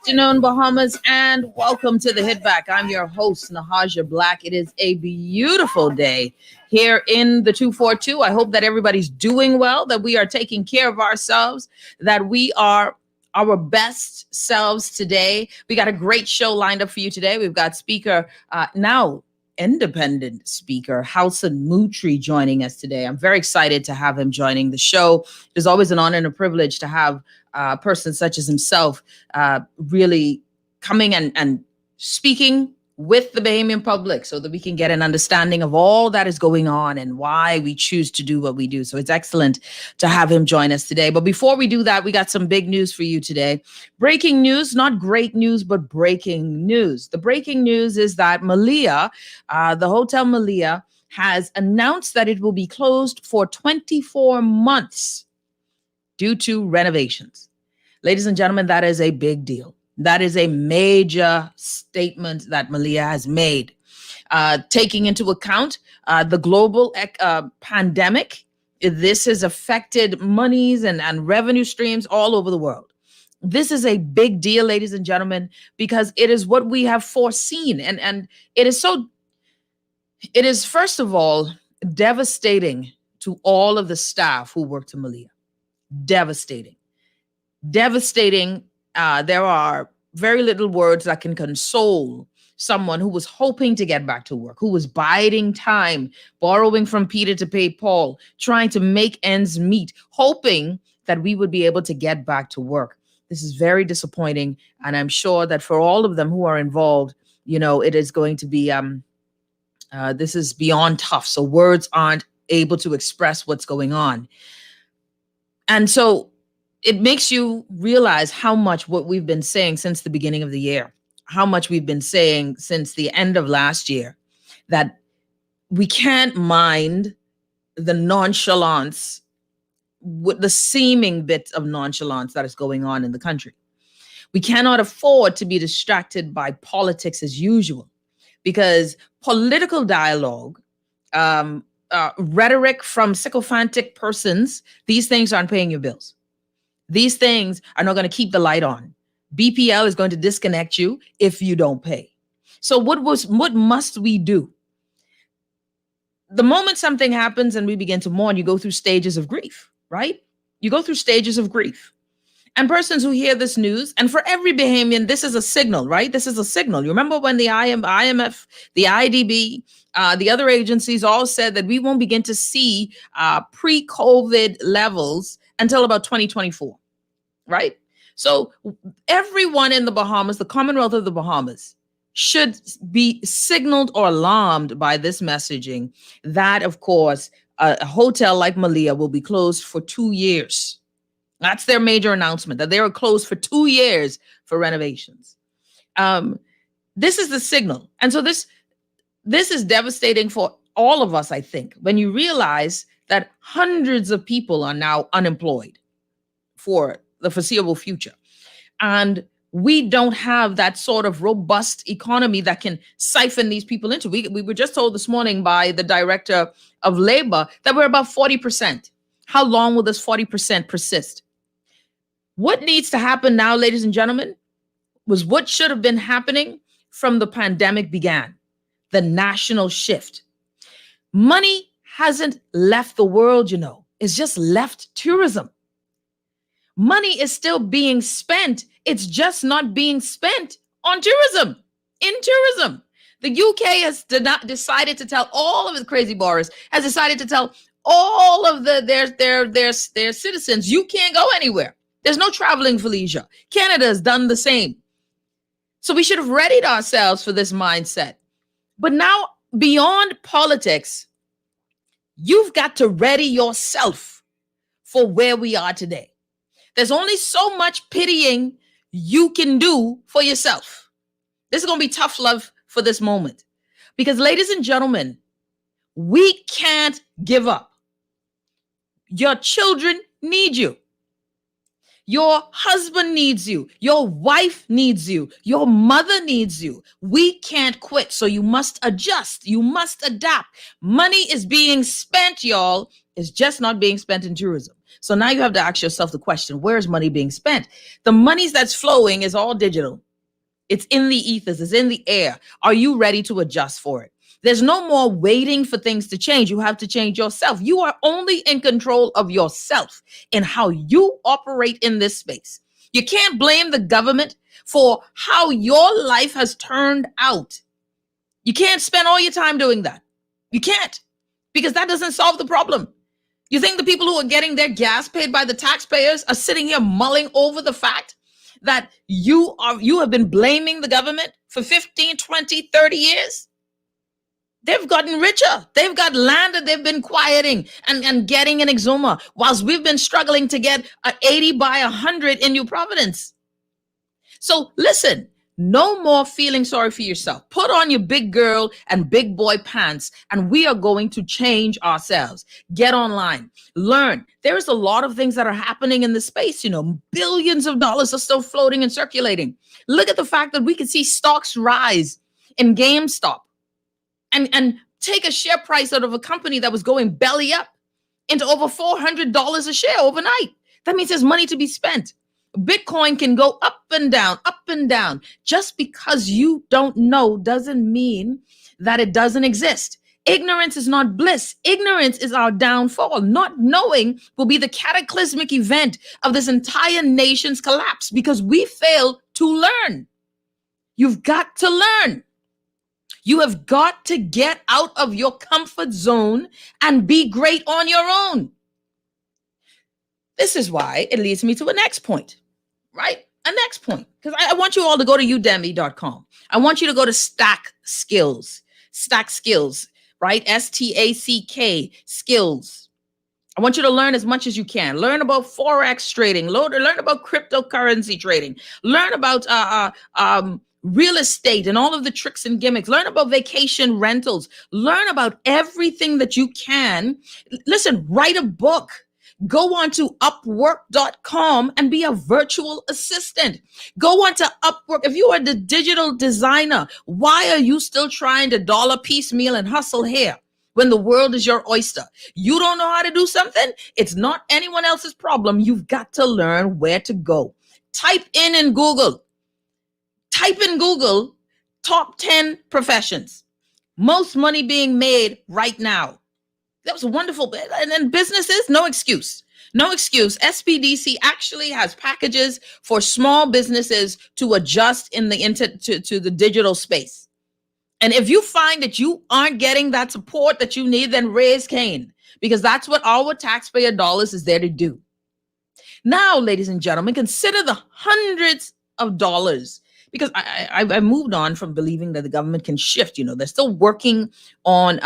afternoon, Bahamas, and welcome to the Hit Back. I'm your host, Nahaja Black. It is a beautiful day here in the 242. I hope that everybody's doing well, that we are taking care of ourselves, that we are our best selves today. We got a great show lined up for you today. We've got speaker now independent speaker Halson Moultrie joining us today. I'm very excited to have him joining the show. It's always an honor and a privilege to have a person such as himself really coming and speaking with the Bahamian public so that we can get an understanding of all that is going on and why we choose to do what we do. So it's excellent to have him join us today. But before we do that, we got some big news for you today. Breaking news, not great news, but breaking news. The breaking news is that Meliá, the Hotel Meliá, has announced that it will be closed for 24 months due to renovations. Ladies and gentlemen, that is a big deal. That is a major statement that Meliá has made, taking into account the global pandemic. This has affected monies and revenue streams all over the world. This is a big deal, ladies and gentlemen, because it is what we have foreseen. And it is, first of all, devastating to all of the staff who work to Meliá. Devastating. There are very little words that can console someone who was hoping to get back to work, who was biding time, borrowing from Peter to pay Paul, trying to make ends meet, hoping that we would be able to get back to work. This is very disappointing. And I'm sure that for all of them who are involved, it is going to be, this is beyond tough. So words aren't able to express what's going on. And so it makes you realize how much what we've been saying since the beginning of the year, how much we've been saying since the end of last year, that we can't mind the nonchalance, with the seeming bit of nonchalance that is going on in the country. We cannot afford to be distracted by politics as usual, because political dialogue, rhetoric from sycophantic persons, these things aren't paying your bills. These things are not going to keep the light on. BPL is going to disconnect you if you don't pay. So what must we do? The moment something happens and we begin to mourn, you go through stages of grief, right? You go through stages of grief. And persons who hear this news, and for every Bahamian, this is a signal, right? This is a signal. You remember when the IMF, the IDB, the other agencies all said that we won't begin to see pre-COVID levels until about 2024, right? So everyone in the Bahamas, the Commonwealth of the Bahamas, should be signaled or alarmed by this messaging that, of course, a hotel like Meliá will be closed for 2 years. That's their major announcement, that they are closed for 2 years for renovations. This is the signal. And so this is devastating for all of us, I think, when you realize that hundreds of people are now unemployed for the foreseeable future. And we don't have that sort of robust economy that can siphon these people into. We were just told this morning by the director of labor that we're about 40%. How long will this 40% persist? What needs to happen now, ladies and gentlemen, was what should have been happening from the pandemic began. The national shift. Money hasn't left the world, it's just left tourism. Money is still being spent. It's just not being spent on tourism, in tourism. The UK has decided to tell all of the crazy Boris has decided to tell all of their citizens, you can't go anywhere. There's no traveling for leisure. Canada has done the same. So we should have readied ourselves for this mindset. But now, beyond politics, you've got to ready yourself for where we are today. There's only so much pitying you can do for yourself. This is going to be tough love for this moment. Because, ladies and gentlemen, we can't give up. Your children need you. Your husband needs you. Your wife needs you. Your mother needs you. We can't quit. So you must adjust. You must adapt. Money is being spent, y'all, It's just not being spent in tourism. So now you have to ask yourself the question, where is money being spent? The money that's flowing is all digital. It's in the ethers, it's in the air. Are you ready to adjust for it? There's no more waiting for things to change. You have to change yourself. You are only in control of yourself and how you operate in this space. You can't blame the government for how your life has turned out. You can't spend all your time doing that. You can't, because that doesn't solve the problem. You think the people who are getting their gas paid by the taxpayers are sitting here mulling over the fact that you have been blaming the government for 15, 20, 30 years? They've gotten richer. They've got land that they've been quieting and getting in Exuma, whilst we've been struggling to get an 80 by 100 in New Providence. So listen, no more feeling sorry for yourself. Put on your big girl and big boy pants, and we are going to change ourselves. Get online, learn. There is a lot of things that are happening in the space. You know, billions of dollars are still floating and circulating. Look at the fact that we can see stocks rise in GameStop and take a share price out of a company that was going belly up into over $400 a share overnight. That means there's money to be spent. Bitcoin can go up and down, up and down. Just because you don't know doesn't mean that it doesn't exist. Ignorance is not bliss. Ignorance is our downfall. Not knowing will be the cataclysmic event of this entire nation's collapse because we failed to learn. You've got to learn. You have got to get out of your comfort zone and be great on your own. This is why it leads me to a next point, right? A next point, because I want you all to go to udemy.com. I want you to go to Stack Skills, right? STACK skills. I want you to learn as much as you can. Learn about Forex trading, learn about cryptocurrency trading, learn about real estate and all of the tricks and gimmicks. Learn about vacation rentals. Learn about everything that you can. Listen, write a book. Go on to upwork.com and be a virtual assistant. Go on to Upwork. If you are the digital designer, why are you still trying to dollar piecemeal and hustle here when the world is your oyster? You don't know how to do something? It's not anyone else's problem. You've got to learn where to go. Type in Google, top 10 professions, most money being made right now. That was wonderful. And then businesses, no excuse. SPDC actually has packages for small businesses to adjust in the to the digital space. And if you find that you aren't getting that support that you need, then raise Cain, because that's what our taxpayer dollars is there to do. Now, ladies and gentlemen, consider the hundreds of dollars, because I moved on from believing that the government can shift. You know, they're still working on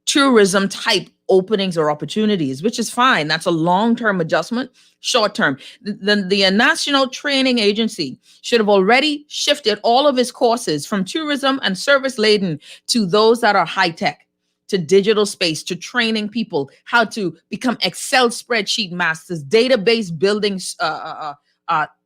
tourism type openings or opportunities, which is fine. That's a long-term adjustment. Short-term, the National Training Agency should have already shifted all of its courses from tourism and service laden to those that are high-tech, to digital space, to training people how to become Excel spreadsheet masters, database building,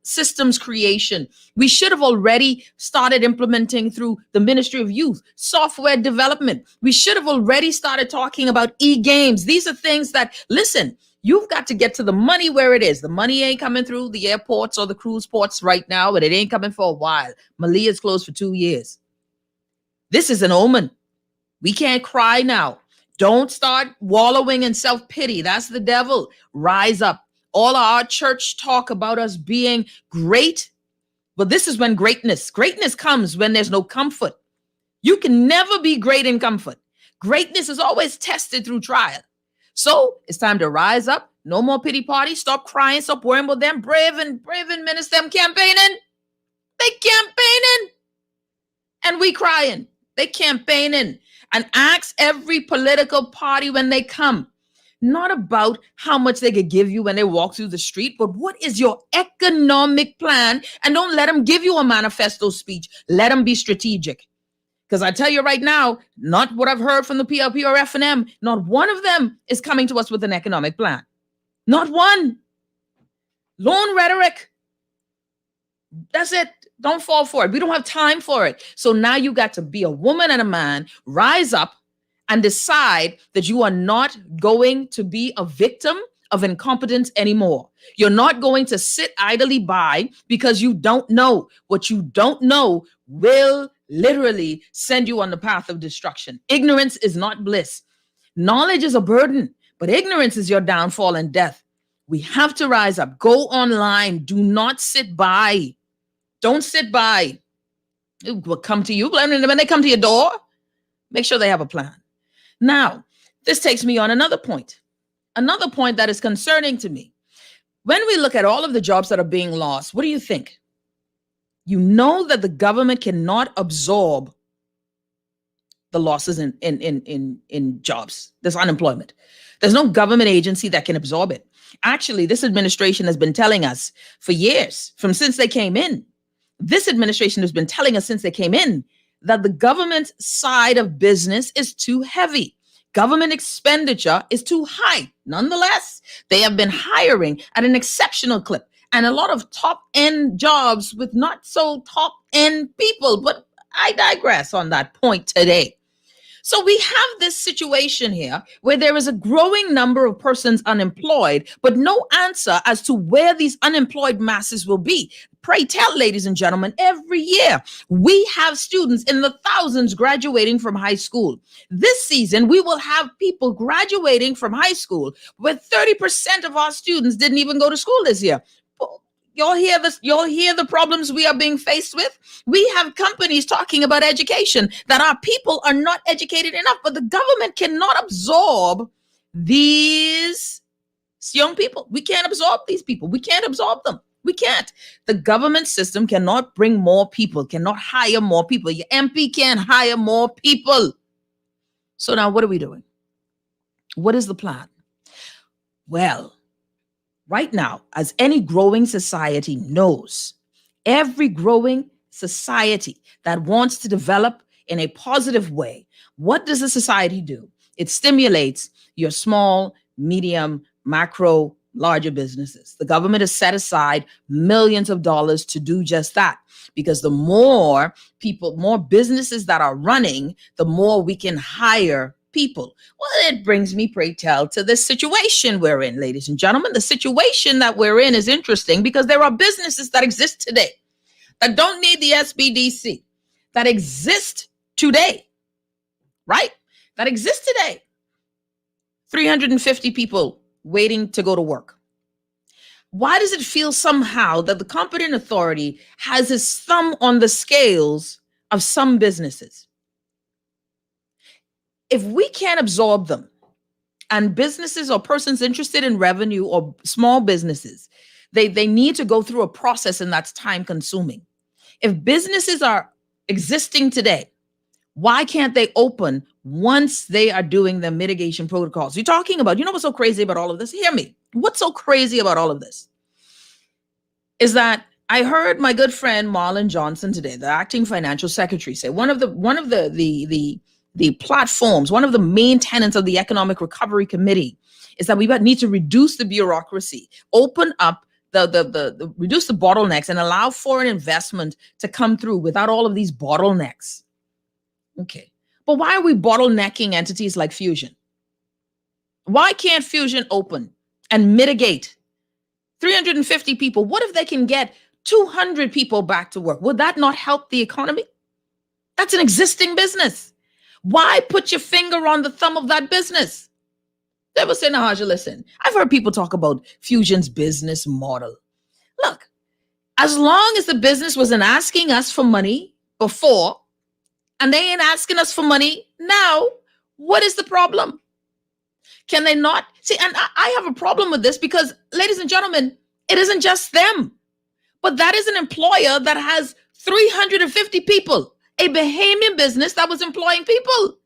systems creation. We should have already started implementing through the Ministry of Youth, software development. We should have already started talking about e-games. These are things that, listen, you've got to get to the money where it is. The money ain't coming through the airports or the cruise ports right now, but it ain't coming for a while. Meliá is closed for 2 years. This is an omen. We can't cry now. Don't start wallowing in self-pity. That's the devil. Rise up. All our church talk about us being great, but this is when greatness comes when there's no comfort. You can never be great in comfort. Greatness is always tested through trial. So it's time to rise up. No more pity party. Stop crying. Stop worrying about them. Brave and minister them campaigning. They campaigning. And we crying. They campaigning. And ask every political party when they come, not about how much they could give you when they walk through the street, but what is your economic plan? And don't let them give you a manifesto speech. Let them be strategic. Because I tell you right now, not what I've heard from the PLP or F&M, not one of them is coming to us with an economic plan. Not one. Lone rhetoric. That's it. Don't fall for it. We don't have time for it. So now you got to be a woman and a man, rise up and decide that you are not going to be a victim of incompetence anymore. You're not going to sit idly by because you don't know. What you don't know will literally send you on the path of destruction. Ignorance is not bliss. Knowledge is a burden, but ignorance is your downfall and death. We have to rise up. Go online. Do not sit by. Don't sit by. It will come to you. When they come to your door, make sure they have a plan. Now, this takes me on another point that is concerning to me. When we look at all of the jobs that are being lost, what do you think? You know that the government cannot absorb the losses in jobs. There's unemployment. There's no government agency that can absorb it. Actually, this administration has been telling us for years, since they came in. This administration has been telling us since they came in that the government side of business is too heavy. Government expenditure is too high. Nonetheless, they have been hiring at an exceptional clip and a lot of top-end jobs with not so top-end people. But I digress on that point today. So we have this situation here where there is a growing number of persons unemployed, but no answer as to where these unemployed masses will be. Pray tell, ladies and gentlemen, every year we have students in the thousands graduating from high school. This season, we will have people graduating from high school where 30% of our students didn't even go to school this year. Y'all hear this? Y'all hear the problems we are being faced with? We have companies talking about education, that our people are not educated enough, but the government cannot absorb these young people. We can't absorb these people. We can't absorb them. We can't. The government system cannot bring more people, cannot hire more people. Your MP can't hire more people. So now what are we doing? What is the plan? Well, right now, as any growing society knows, every growing society that wants to develop in a positive way, what does the society do? It stimulates your small, medium, macro, larger businesses. The government has set aside millions of dollars to do just that, because the more people, more businesses that are running, the more we can hire people. Well, it brings me, pray tell, to this situation we're in, ladies and gentlemen. The situation that we're in is interesting because there are businesses that exist today that don't need the SBDC, that exist today, right? That exist today. 350 people waiting to go to work. Why does it feel somehow that the competent authority has his thumb on the scales of some businesses? If we can't absorb them, and businesses or persons interested in revenue or small businesses, they need to go through a process, and that's time consuming. If businesses are existing today, why can't they open once they are doing the mitigation protocols? You're talking about, you know what's so crazy about all of this? Hear me. What's so crazy about all of this is that I heard my good friend Marlon Johnson today, the acting financial secretary, say one of the platforms, one of the main tenets of the Economic Recovery Committee is that we need to reduce the bureaucracy, open up reduce the bottlenecks, and allow foreign investment to come through without all of these bottlenecks. Okay, but why are we bottlenecking entities like Fusion? Why can't Fusion open and mitigate 350 people? What if they can get 200 people back to work? Would that not help the economy? That's an existing business. Why put your finger on the thumb of that business? They will say, Nahaja, listen, I've heard people talk about Fusion's business model. Look, as long as the business wasn't asking us for money before, and they ain't asking us for money now, what is the problem? Can they not? See, and I have a problem with this because, ladies and gentlemen, it isn't just them, but that is an employer that has 350 people, a Bahamian business that was employing people.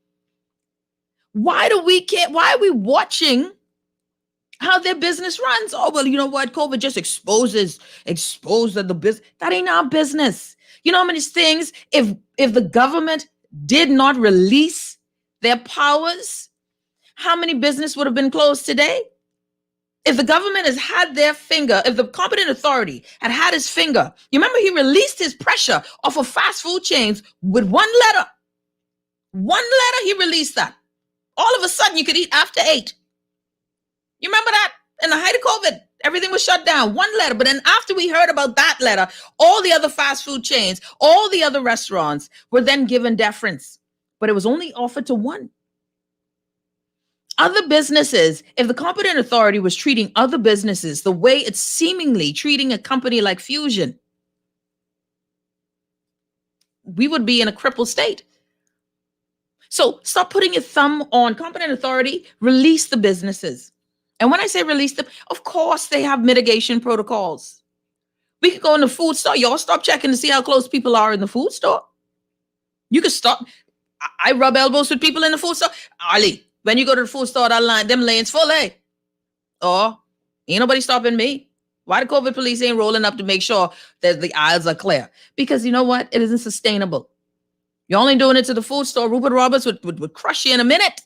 Why are we watching how their business runs? Oh, well, you know what? COVID just exposed that the business, that ain't our business. You know how many things, if the government did not release their powers, how many business would have been closed today? If the government has had their finger, if the competent authority had his finger, you remember he released his pressure off of fast food chains with one letter. One letter, he released that. All of a sudden, you could eat after 8. You remember that? In the height of COVID, everything was shut down. One letter. But then after we heard about that letter, all the other fast food chains, all the other restaurants were then given deference. But it was only offered to one. Other businesses, if the competent authority was treating other businesses the way it's seemingly treating a company like Fusion, we would be in a crippled state. So stop putting your thumb on competent authority, release the businesses. And when I say release them, of course, they have mitigation protocols. We could go in the food store. Y'all stop checking to see how close people are in the food store. You could stop. I rub elbows with people in the food store. Ali, when you go to the food store, that line, them lanes full, eh? Oh, ain't nobody stopping me. Why the COVID police ain't rolling up to make sure that the aisles are clear? Because you know what? It isn't sustainable. You're only doing it to the food store. Rupert Roberts would crush you in a minute.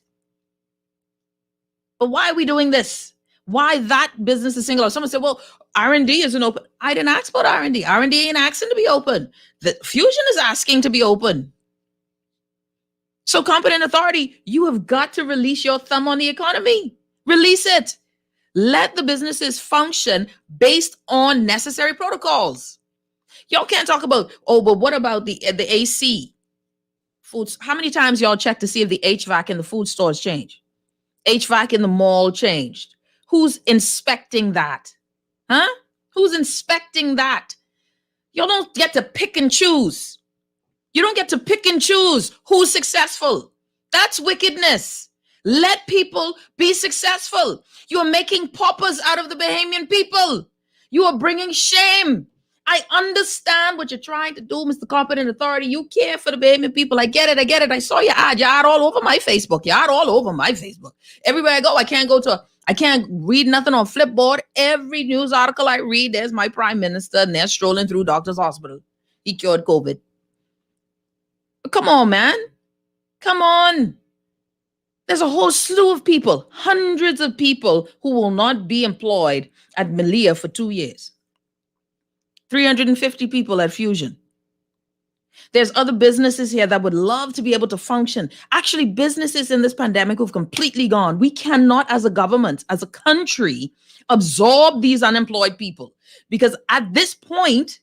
But why are we doing this? Why that business is single out? Someone said, well, R&D isn't open. I didn't ask about R&D. R&D ain't asking to be open. The Fusion is asking to be open. So competent authority, you have got to release your thumb on the economy. Release it. Let the businesses function based on necessary protocols. Y'all can't talk about, oh, but what about the AC? Foods? How many times y'all check to see if the HVAC in the food stores changed? HVAC in the mall changed. Who's inspecting that? Huh? Who's inspecting that? You don't get to pick and choose. You don't get to pick and choose who's successful. That's wickedness. Let people be successful. You are making paupers out of the Bahamian people. You are bringing shame. I understand what you're trying to do, Mr. Competent Authority. You care for the Bahamian people. I get it. I saw your ad. Your ad all over my Facebook. Your ad all over my Facebook. Everywhere I go, I can't read nothing on Flipboard. Every news article I read, there's my prime minister and they're strolling through doctor's hospital. He cured COVID. But come on, man. Come on. There's a whole slew of people, hundreds of people who will not be employed at Meliá for 2 years. 350 people at Fusion. There's other businesses here that would love to be able to function. Actually, businesses in this pandemic who've completely gone. We cannot, as a government, as a country, absorb these unemployed people. Because at this point,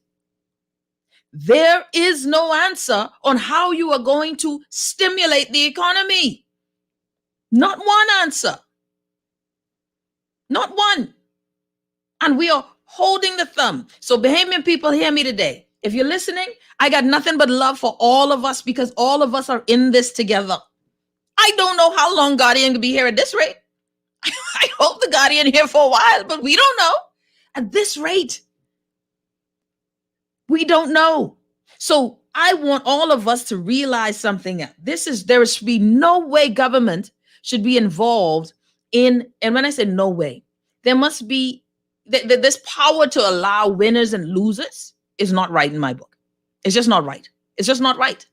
there is no answer on how you are going to stimulate the economy. Not one answer. Not one. And we are holding the thumb. So Bahamian people, hear me today. If you're listening, I got nothing but love for all of us because all of us are in this together. I don't know how long Guardian can be here at this rate. I hope the Guardian here for a while, but we don't know. At this rate, we don't know. So I want all of us to realize something. There should be no way government should be involved in, and when I say no way, there must be, this power to allow winners and losers is not right in my book. It's just not right. It's just not right.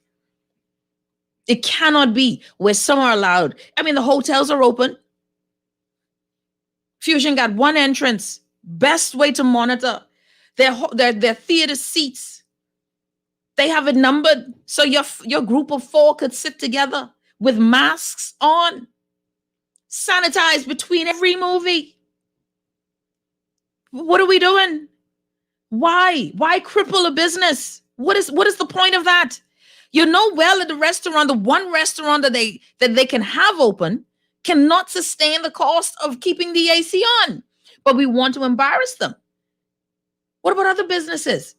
It cannot be where some are allowed. I mean, the hotels are open. Fusion got one entrance. Best way to monitor their theater seats. They have it numbered so your group of 4 could sit together with masks on, sanitized between every movie. What are we doing? Why cripple a business? What is the point of that? You know, well, at the restaurant, the one restaurant that they can have open cannot sustain the cost of keeping the AC on, but we want to embarrass them. What about other businesses?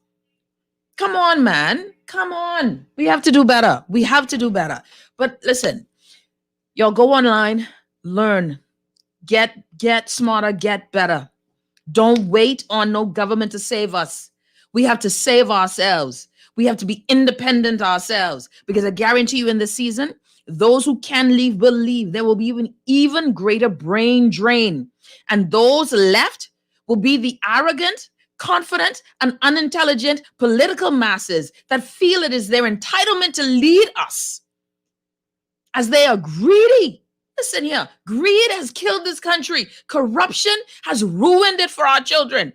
Come on, man. Come on. We have to do better. We have to do better. But listen, y'all go online, learn, get smarter, get better. Don't wait on no government to save us. We have to save ourselves. We have to be independent ourselves, because I guarantee you in this season, those who can leave will leave. There will be even greater brain drain. And those left will be the arrogant, confident, and unintelligent political masses that feel it is their entitlement to lead us, as they are greedy. Listen here, greed has killed this country. Corruption has ruined it for our children.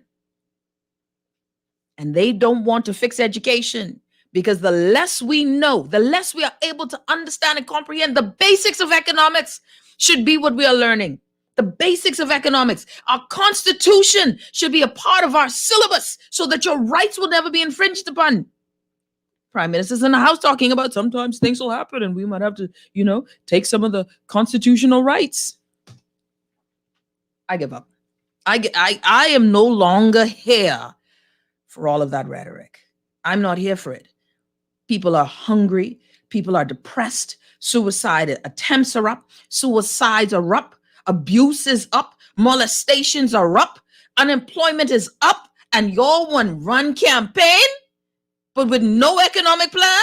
And they don't want to fix education, because the less we know, the less we are able to understand and comprehend the basics of economics, should be what we are learning. The basics of economics. Our constitution should be a part of our syllabus so that your rights will never be infringed upon. Prime Minister's in the House talking about sometimes things will happen and we might have to, take some of the constitutional rights. I give up. I am no longer here for all of that rhetoric. I'm not here for it. People are hungry. People are depressed. Suicide attempts are up. Suicides are up. Abuse is up. Molestations are up. Unemployment is up. And your one-run campaign, but with no economic plan?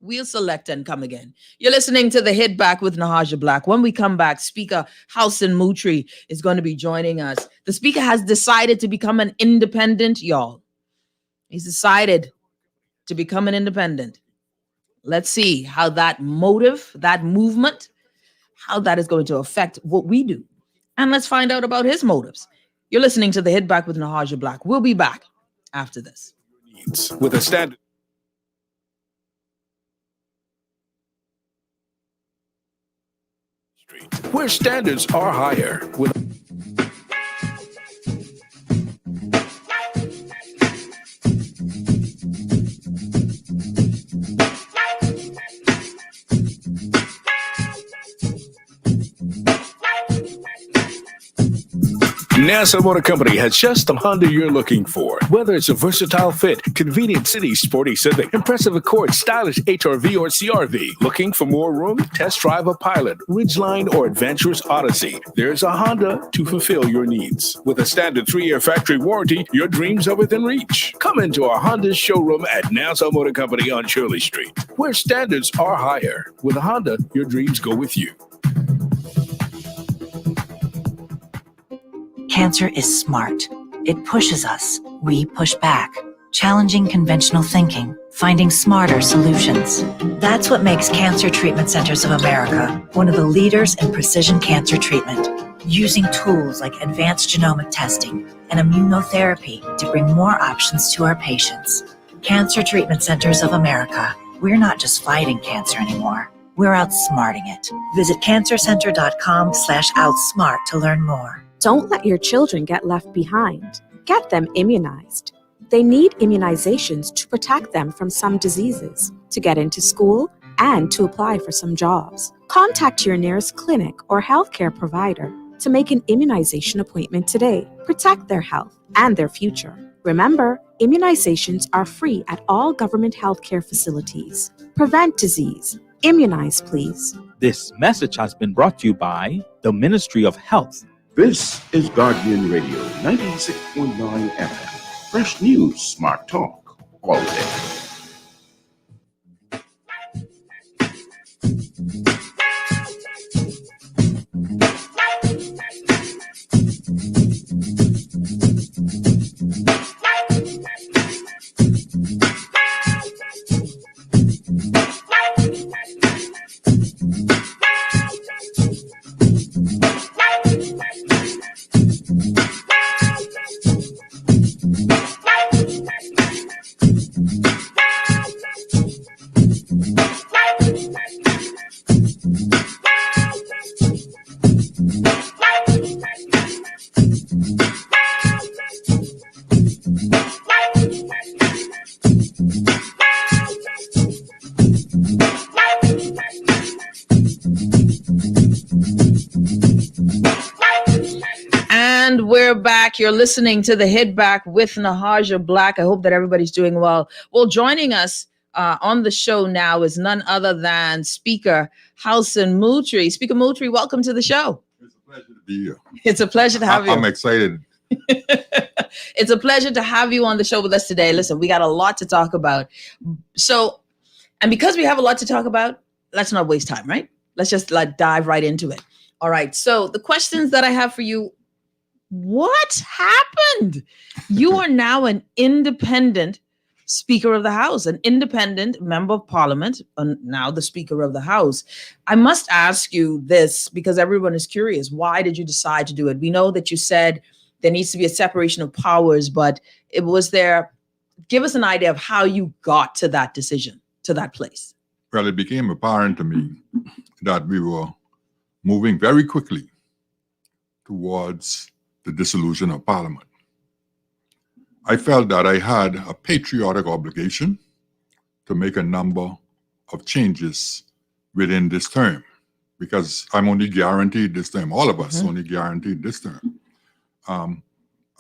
We'll select and come again. You're listening to The Hit Back with Nahaja Black. When we come back, Speaker Halson Moultrie is going to be joining us. The Speaker has decided to become an independent, y'all. He's decided to become an independent. Let's see how that motive, that movement, how that is going to affect what we do. And let's find out about his motives. You're listening to The Hit Back with Nahaja Black. We'll be back after this. With a standard. Where standards are higher. With NASA Motor Company has just the Honda you're looking for. Whether it's a versatile fit, convenient city, sporty Civic, impressive Accord, stylish HRV or CRV, looking for more room? Test drive a Pilot, Ridgeline, or adventurous Odyssey. There's a Honda to fulfill your needs. With a standard 3-year factory warranty, your dreams are within reach. Come into our Honda showroom at NASA Motor Company on Shirley Street, where standards are higher. With a Honda, your dreams go with you. Cancer is smart. It pushes us. We push back. Challenging conventional thinking. Finding smarter solutions. That's what makes Cancer Treatment Centers of America one of the leaders in precision cancer treatment. Using tools like advanced genomic testing and immunotherapy to bring more options to our patients. Cancer Treatment Centers of America. We're not just fighting cancer anymore. We're outsmarting it. Visit cancercenter.com/outsmart to learn more. Don't let your children get left behind. Get them immunized. They need immunizations to protect them from some diseases, to get into school, and to apply for some jobs. Contact your nearest clinic or healthcare provider to make an immunization appointment today. Protect their health and their future. Remember, immunizations are free at all government healthcare facilities. Prevent disease. Immunize, please. This message has been brought to you by the Ministry of Health. This is Guardian Radio 96.9 FM. Fresh news, smart talk, all day. And we're back. You're listening to The Hit Back with Nahaja Black. I hope that everybody's doing well. Well, joining us on the show now is none other than Speaker Halson Moultrie. Speaker Moultrie, welcome to the show. It's a pleasure to be here. It's a pleasure to have you. I'm excited. It's a pleasure to have you on the show with us today. Listen, we got a lot to talk about. So, and because we have a lot to talk about, let's not waste time, right? Let's just dive right into it. All right. So the questions that I have for you, what happened? You are now an independent Speaker of the House, an independent member of Parliament, and now the Speaker of the House. I must ask you this because everyone is curious. Why did you decide to do it? We know that you said there needs to be a separation of powers, but it was there. Give us an idea of how you got to that decision, to that place. Well, it became apparent to me that we were moving very quickly towards the dissolution of Parliament. I felt that I had a patriotic obligation to make a number of changes within this term, because I'm only guaranteed this term. All of us only guaranteed this term.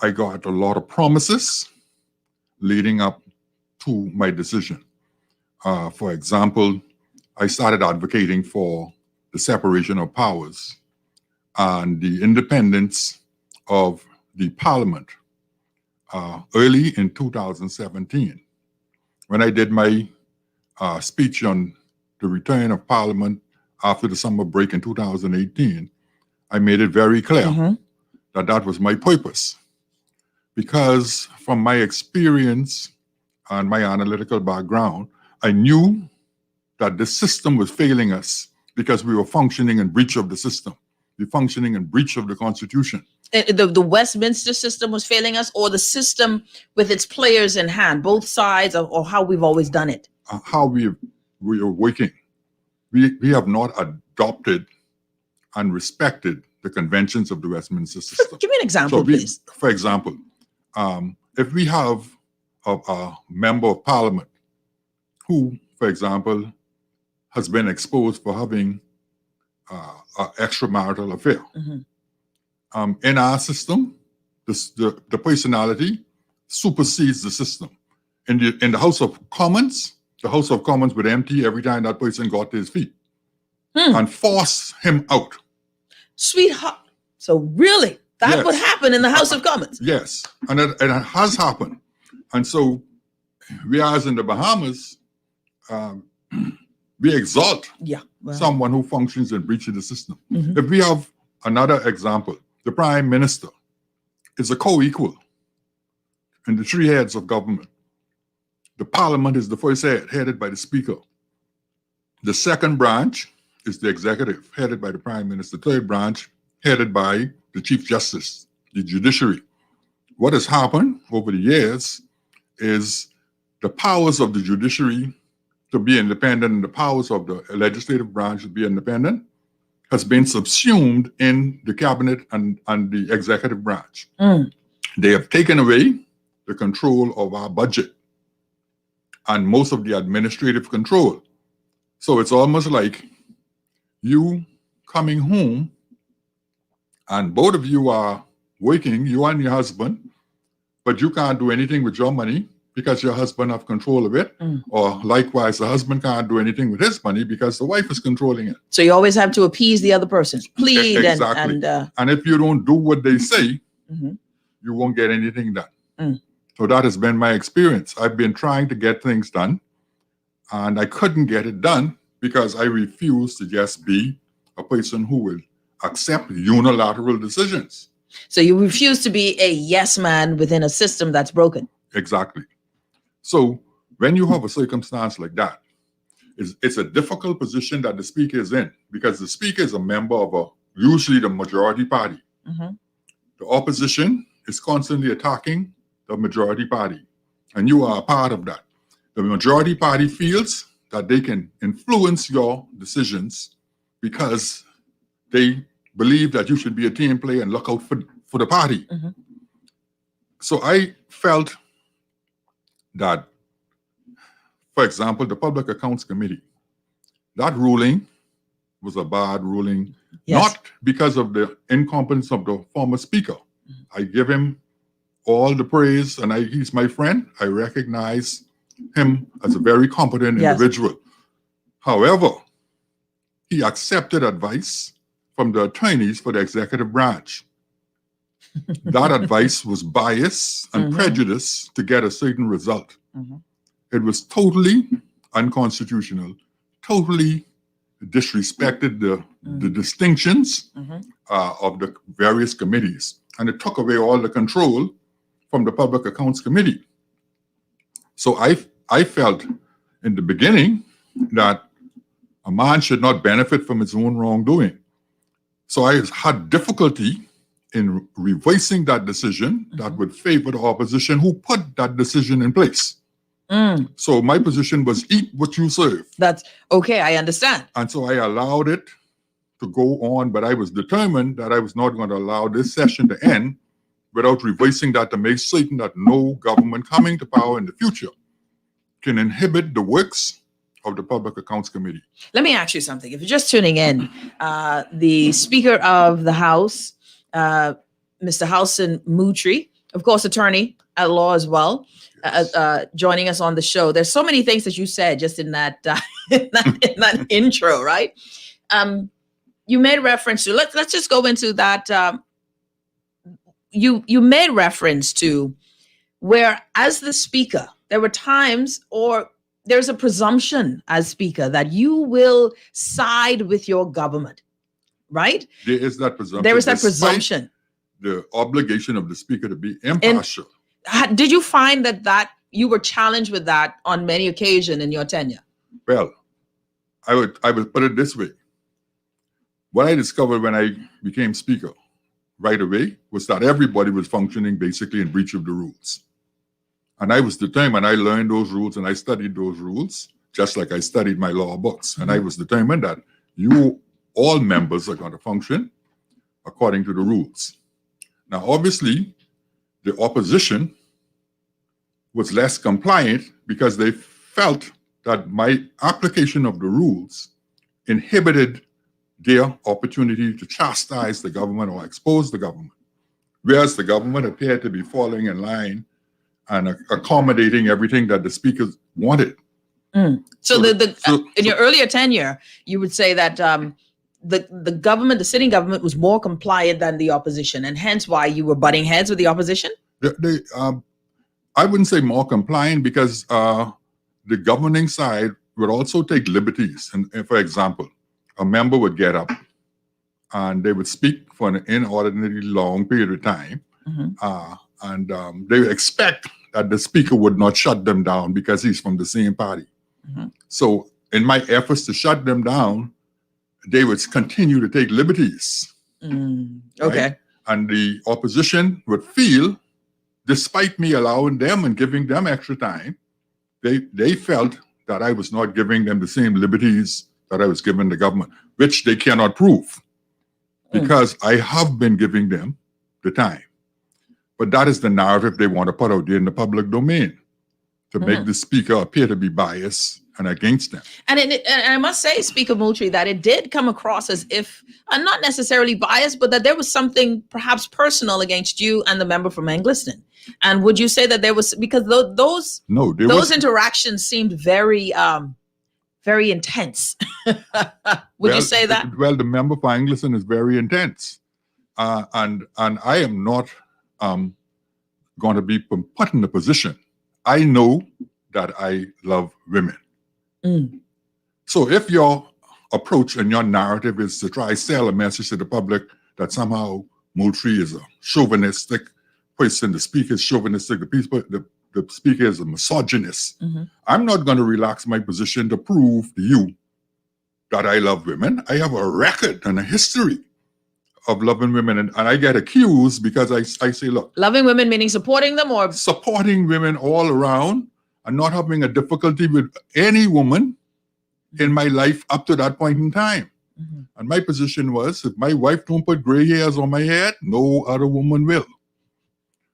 I got a lot of promises leading up to my decision. For example, I started advocating for the separation of powers and the independence of the Parliament early in 2017. When I did my speech on the return of Parliament after the summer break in 2018, I made it very clear that that was my purpose. Because from my experience and my analytical background, I knew that the system was failing us because we were functioning in breach of the system. We were functioning in breach of the Constitution. The Westminster system was failing us, or the system with its players in hand, both sides, or how we've always done it? How we are working. We have not adopted and respected the conventions of the Westminster system. Give me an example, please. For example, if we have a member of Parliament who, for example, has been exposed for having an extramarital affair, in our system, the personality supersedes the system. In the House of Commons, the House of Commons would empty every time that person got to his feet and force him out. Sweetheart. So really, that would happen in the House of Commons? Yes, and it has happened. And so, whereas in the Bahamas, we exalt someone who functions in breach of the system. If we have another example, the Prime Minister is a co-equal in the three heads of government. The Parliament is the first head, headed by the Speaker. The second branch is the executive, headed by the Prime Minister. The third branch, headed by the Chief Justice, the judiciary. What has happened over the years is the powers of the judiciary to be independent and the powers of the legislative branch to be independent has been subsumed in the cabinet and the executive branch. They have taken away the control of our budget and most of the administrative control. So it's almost like you coming home and both of you are working, you and your husband, but you can't do anything with your money because your husband have control of it. Or likewise, the husband can't do anything with his money because the wife is controlling it. So you always have to appease the other person. Plead exactly. And if you don't do what they say, you won't get anything done. So that has been my experience. I've been trying to get things done and I couldn't get it done because I refuse to just be a person who will accept unilateral decisions. So you refuse to be a yes man within a system that's broken. Exactly. So when you have a circumstance like that, it's a difficult position that the speaker is in because the speaker is a member of usually the majority party. The opposition is constantly attacking the majority party, and you are a part of that. The majority party feels that they can influence your decisions because they believe that you should be a team player and look out for the party. So I felt that, for example, the Public Accounts Committee, that ruling was a bad ruling, not because of the incompetence of the former speaker. I give him all the praise, and he's my friend. I recognize him as a very competent individual. However, he accepted advice from the attorneys for the executive branch. That advice was biased and prejudiced to get a certain result. It was totally unconstitutional, totally disrespected the distinctions of the various committees, and it took away all the control from the Public Accounts Committee. So I felt in the beginning that a man should not benefit from his own wrongdoing. So I had difficulty in revising that decision that would favor the opposition who put that decision in place. So my position was eat what you serve. That's okay, I understand. And so I allowed it to go on, but I was determined that I was not going to allow this session to end without revising that to make certain that no government coming to power in the future can inhibit the works of the Public Accounts Committee. Let me ask you something. If you're just tuning in, the Speaker of the House, Mr. Halson Moultrie, of course, attorney at law as well, joining us on the show. There's so many things that you said just in that in that intro, right? You made reference to, let's just go into that. You made reference to where, as the Speaker, there were times, or there's a presumption as Speaker that you will side with your government, right? There is that presumption. There is that despite presumption. The obligation of the Speaker to be impartial. Did you find that you were challenged with that on many occasions in your tenure? Well, I would put it this way. What I discovered when I became Speaker right away was that everybody was functioning basically in breach of the rules. And I was determined. I learned those rules and I studied those rules, just like I studied my law books. And I was determined that all members are going to function according to the rules. Now, obviously, the opposition was less compliant because they felt that my application of the rules inhibited their opportunity to chastise the government or expose the government, whereas the government appeared to be falling in line and accommodating everything that the speakers wanted. So in your earlier tenure, you would say that the government, the sitting government, was more compliant than the opposition, and hence why you were butting heads with the opposition? I wouldn't say more compliant, because the governing side would also take liberties. And for example, a member would get up and they would speak for an inordinately long period of time. And they would expect that the speaker would not shut them down because he's from the same party. So in my efforts to shut them down, they would continue to take liberties. Okay. Right? And the opposition would feel, despite me allowing them and giving them extra time, they felt that I was not giving them the same liberties that I was giving the government, which they cannot prove, because I have been giving them the time. But that is the narrative they want to put out there in the public domain, to make the speaker appear to be biased and against them. And I must say, Speaker Moultrie, that it did come across as if, not necessarily biased, but that there was something perhaps personal against you and the member from Engliston. And would you say that there was, because those interactions seemed very, very intense. Would you say that? Well, the member for Engliston is very intense. And I am not going to be put in a position. I know that I love women. So if your approach and your narrative is to try sell a message to the public that somehow Moultrie is a chauvinistic person, the speaker is chauvinistic, the speaker is a misogynist, I'm not going to relax my position to prove to you that I love women. I have a record and a history of loving women, and I get accused because I say, look, loving women meaning supporting them, or supporting women all around, and not having a difficulty with any woman in my life up to that point in time. And my position was, if my wife don't put gray hairs on my head, no other woman will.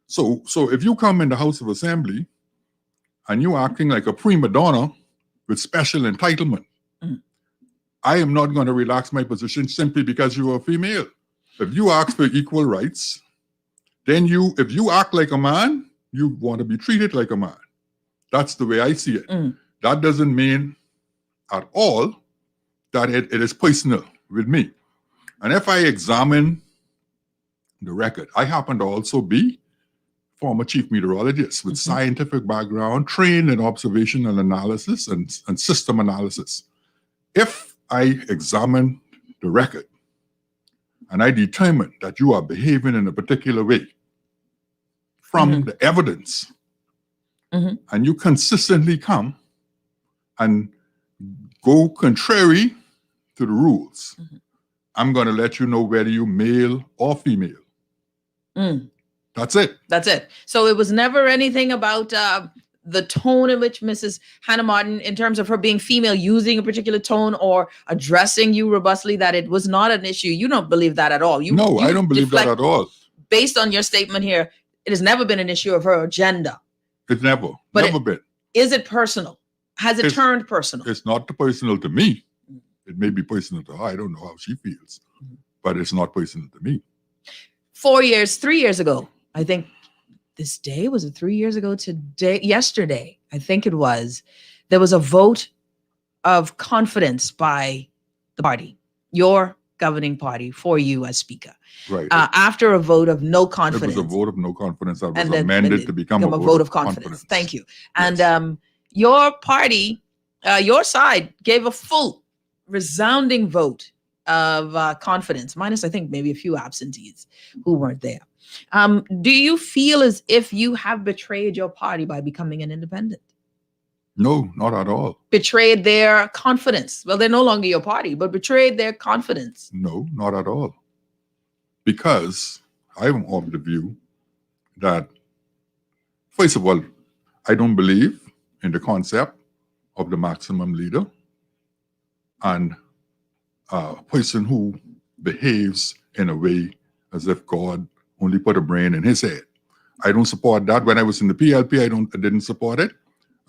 So if you come in the House of Assembly and you acting like a prima donna with special entitlement, I am not going to relax my position simply because you are a female. If you ask for equal rights, then if you act like a man, you want to be treated like a man. That's the way I see it. That doesn't mean at all that it is personal with me. And if I examine the record, I happen to also be former chief meteorologist with scientific background, trained in observational analysis and system analysis. If I examine the record and I determine that you are behaving in a particular way from the evidence, and you consistently come and go contrary to the rules, I'm going to let you know whether you're male or female. That's it. That's it. So it was never anything about the tone in which Mrs. Hannah Martin, in terms of her being female, using a particular tone or addressing you robustly, that it was not an issue? You don't believe that at all. No, I don't believe that at all. Based on your statement here, it has never been an issue of her agenda. It's never been. Is it personal? Has it turned personal? It's not personal to me. It may be personal to her. I don't know how she feels, but it's not personal to me. 3 years ago, I think this day, was it 3 years ago today? Yesterday, I think it was, there was a vote of confidence by the party, your governing party, for you as speaker. Right. After a vote of no confidence. It was a vote of no confidence that was amended to become a vote of confidence. Thank you. And your party, your side gave a full resounding vote of confidence, minus I think maybe a few absentees who weren't there. Do you feel as if you have betrayed your party by becoming an independent? No, not at all. Betrayed their confidence? Well, they're no longer your party, but betrayed their confidence? No, not at all. Because I'm of the view that, first of all, I don't believe in the concept of the maximum leader and a person who behaves in a way as if God only put a brain in his head. I don't support that. When I was in the PLP, I didn't support it.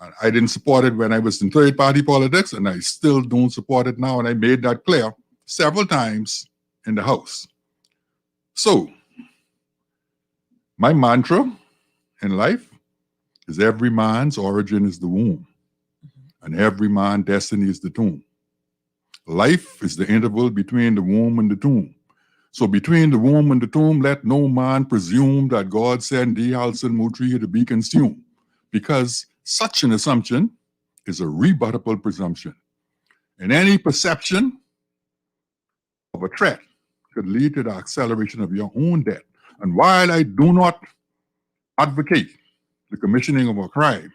And I didn't support it when I was in third-party politics, and I still don't support it now. And I made that clear several times in the House. So, my mantra in life is every man's origin is the womb, and every man's destiny is the tomb. Life is the interval between the womb and the tomb. So between the womb and the tomb, let no man presume that God sent thee, Halson, Moultrie, to be consumed, because such an assumption is a rebuttable presumption. And any perception of a threat could lead to the acceleration of your own death. And while I do not advocate the commissioning of a crime,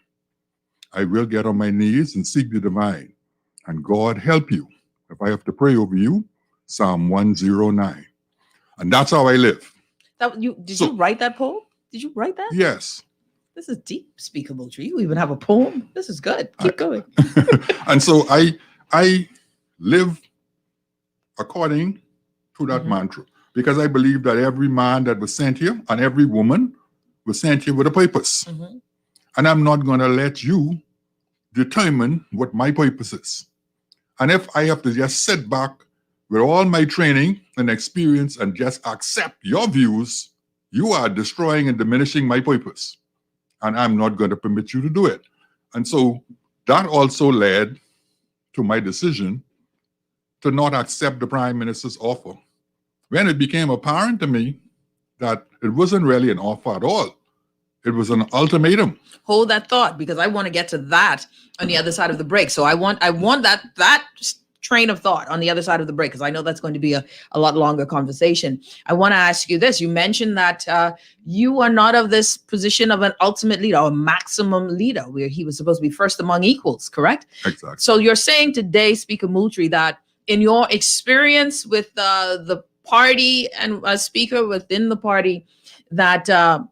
I will get on my knees and seek the divine. And God help you. If I have to pray over you, Psalm 109. And that's how I live. Did you write that poem? Did you write that? Yes. This is deep, Speaker Moultrie. You even have a poem. This is good. Keep going. And so I live according to that mantra, because I believe that every man that was sent here and every woman was sent here with a purpose. And I'm not going to let you determine what my purpose is. And if I have to just sit back with all my training and experience and just accept your views, you are destroying and diminishing my purpose. And I'm not going to permit you to do it. And so that also led to my decision to not accept the Prime Minister's offer, when it became apparent to me that it wasn't really an offer at all. It was an ultimatum. Hold that thought, because I want to get to that on the other side of the break. So I want that train of thought on the other side of the break, because I know that's going to be a lot longer conversation. I want to ask you this. You mentioned that you are not of this position of an ultimate leader or a maximum leader, where he was supposed to be first among equals, correct? Exactly. So you're saying today, Speaker Moultrie, that in your experience with the party and a speaker within the party, that our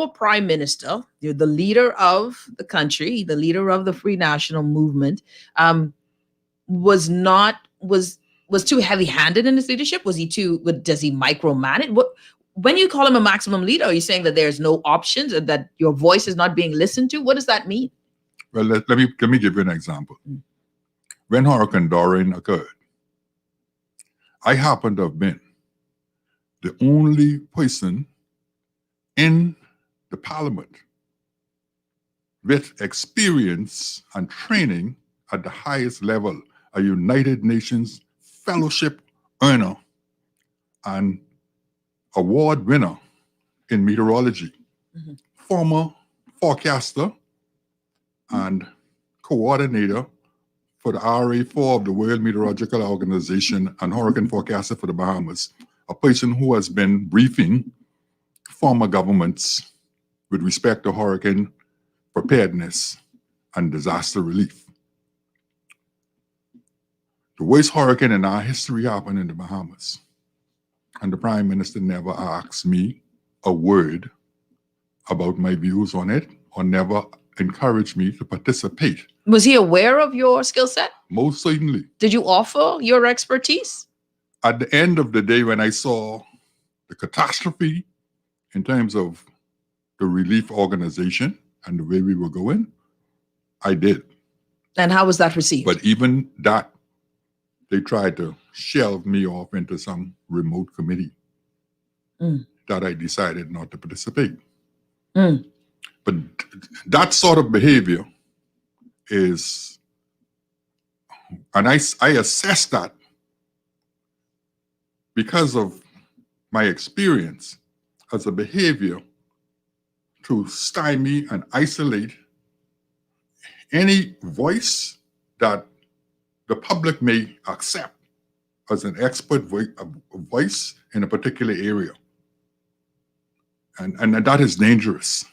prime minister, you're the leader of the country, the leader of the Free National Movement, was too heavy-handed in his leadership? Does he micromanage? When you call him a maximum leader, are you saying that there's no options and that your voice is not being listened to? What does that mean? Well, let me give you an example. When Hurricane Dorian occurred, I happened to have been the only person in the parliament with experience and training at the highest level, a United Nations fellowship earner and award winner in meteorology, former forecaster and coordinator for the RA4 of the World Meteorological Organization and hurricane forecaster for the Bahamas, a person who has been briefing former governments with respect to hurricane preparedness and disaster relief. The worst hurricane in our history happened in the Bahamas, and the Prime Minister never asked me a word about my views on it or never encouraged me to participate. Was he aware of your skill set? Most certainly. Did you offer your expertise? At the end of the day, when I saw the catastrophe in terms of the relief organization and the way we were going, I did. And how was that received? But even that, they tried to shelve me off into some remote committee that I decided not to participate. But that sort of behavior is, and I assess that because of my experience as a behavior to stymie and isolate any voice that the public may accept as an expert voice in a particular area. And that is dangerous.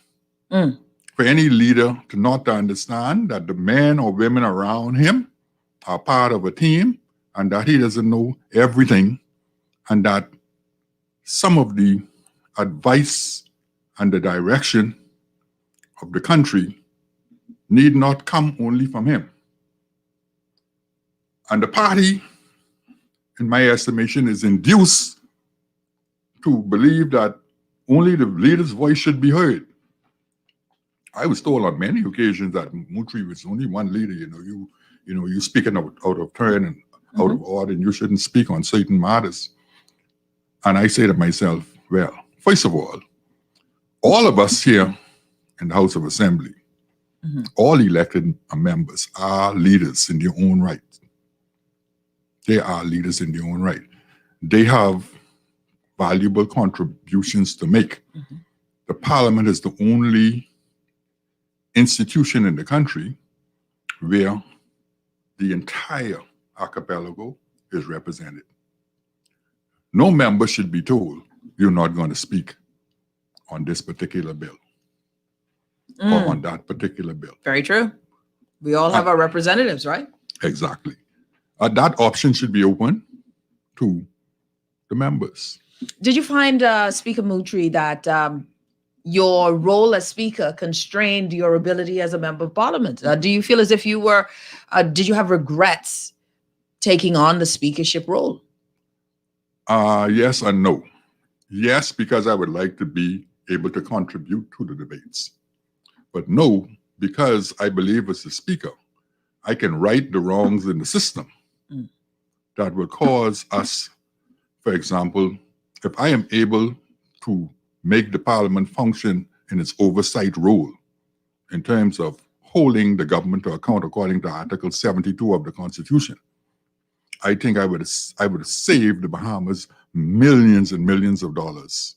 For any leader to not understand that the men or women around him are part of a team and that he doesn't know everything, and that some of the advice and the direction of the country need not come only from him. And the party, in my estimation, is induced to believe that only the leader's voice should be heard. I was told on many occasions that Moultrie was only one leader. You speaking out of turn and out of order, and you shouldn't speak on certain matters. And I say to myself, well, first of all of us here in the House of Assembly, all elected members are leaders in their own right. They are leaders in their own right. They have valuable contributions to make. The Parliament is the only institution in the country where the entire archipelago is represented. No member should be told, you're not going to speak on this particular bill or on that particular bill. Very true. We all have our representatives, right? Exactly. That option should be open to the members. Did you find, Speaker Moultrie, that your role as Speaker constrained your ability as a member of Parliament? Do you feel as if you were, did you have regrets taking on the speakership role? Yes and no. Yes, because I would like to be able to contribute to the debates. But no, because I believe as a speaker, I can right the wrongs in the system that will cause us, for example, if I am able to make the Parliament function in its oversight role in terms of holding the government to account according to Article 72 of the Constitution, I think I would have saved the Bahamas millions and millions of dollars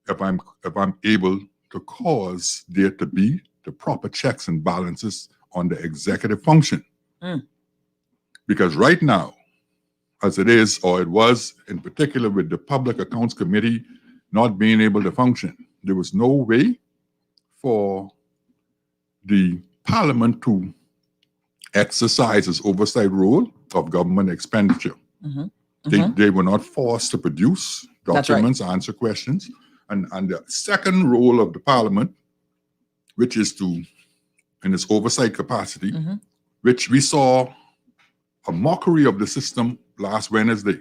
if I'm able to cause there to be the proper checks and balances on the executive function. Because right now, as it is, or it was in particular with the Public Accounts Committee not being able to function, there was no way for the Parliament to exercise its oversight role of government expenditure. They were not forced to produce documents, answer questions. And the second role of the Parliament, which is to, in its oversight capacity, which we saw a mockery of the system last Wednesday,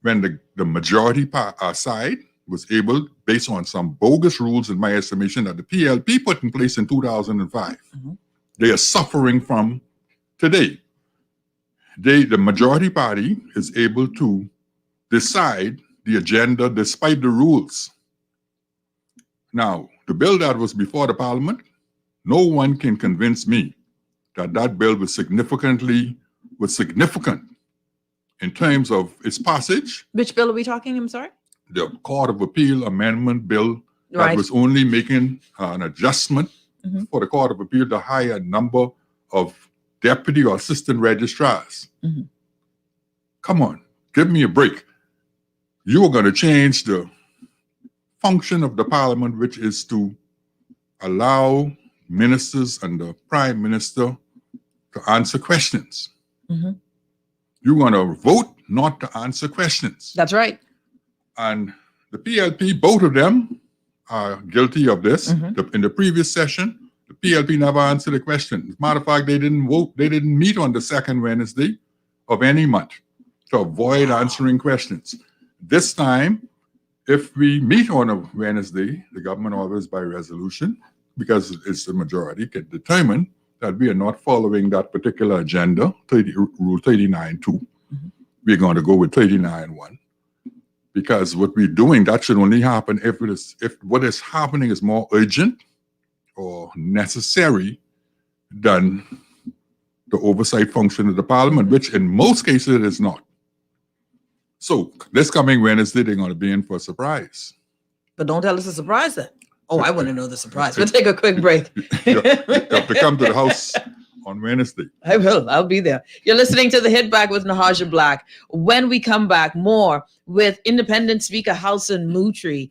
when the majority side was able, based on some bogus rules, in my estimation, that the PLP put in place in 2005, they are suffering from today. The majority party is able to decide the agenda despite the rules. Now, the bill that was before the Parliament, no one can convince me that that bill was significant in terms of its passage. Which bill are we talking? I'm sorry? The Court of Appeal Amendment Bill that was only making an adjustment for the Court of Appeal to hire a number of deputy or assistant registrars. Come on, give me a break. You are going to change the function of the Parliament, which is to allow ministers and the Prime Minister to answer questions. You're going to vote not to answer questions. That's right. And the PLP, both of them, are guilty of this. In the previous session, the PLP never answered the question. As a matter of fact, they didn't vote. They didn't meet on the second Wednesday of any month to avoid answering questions. This time, if we meet on a Wednesday, the government always by resolution, because it's the majority, can determine that we are not following that particular agenda, Rule 39.2. We're going to go with 39.1. Because what we're doing, that should only happen if what is happening is more urgent or necessary than the oversight function of the parliament, which in most cases it is not. So this coming Wednesday, they're going to be in for a surprise. But don't tell us a surprise then. Oh, I want to know the surprise. We'll take a quick break. You have to come to the house on Wednesday. I will. I'll be there. You're listening to The Hit Back with Nahaja Black. When we come back, more with Independent Speaker Halson Moultrie.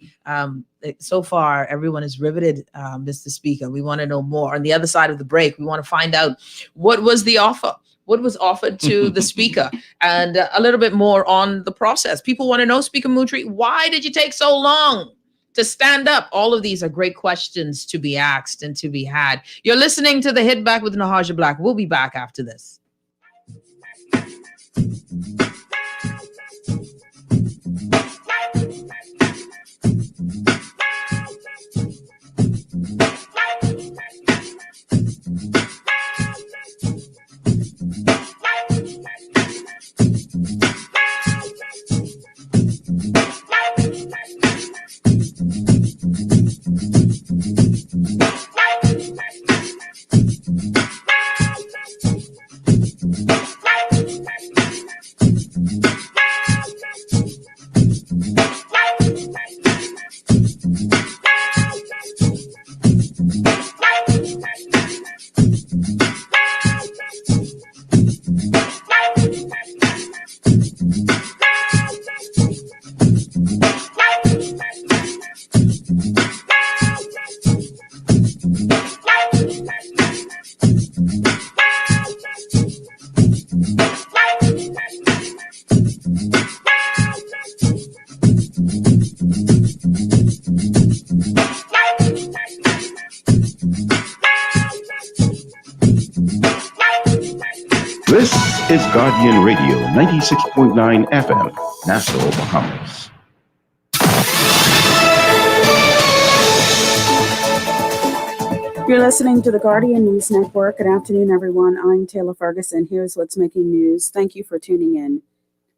So far, everyone is riveted, Mr. Speaker. We want to know more. On the other side of the break, we want to find out what was the offer. What was offered to the speaker, and a little bit more on the process. People want to know, Speaker Moultrie, why did you take so long to stand up? All of these are great questions to be asked and to be had. You're listening to The Hit Back with Nahaja Black. We'll be back after this. This is Guardian Radio 96.9 FM, Nassau, Bahamas. You're listening to the Guardian News Network. Good afternoon, everyone. I'm Taylor Ferguson. Here's what's making news. Thank you for tuning in.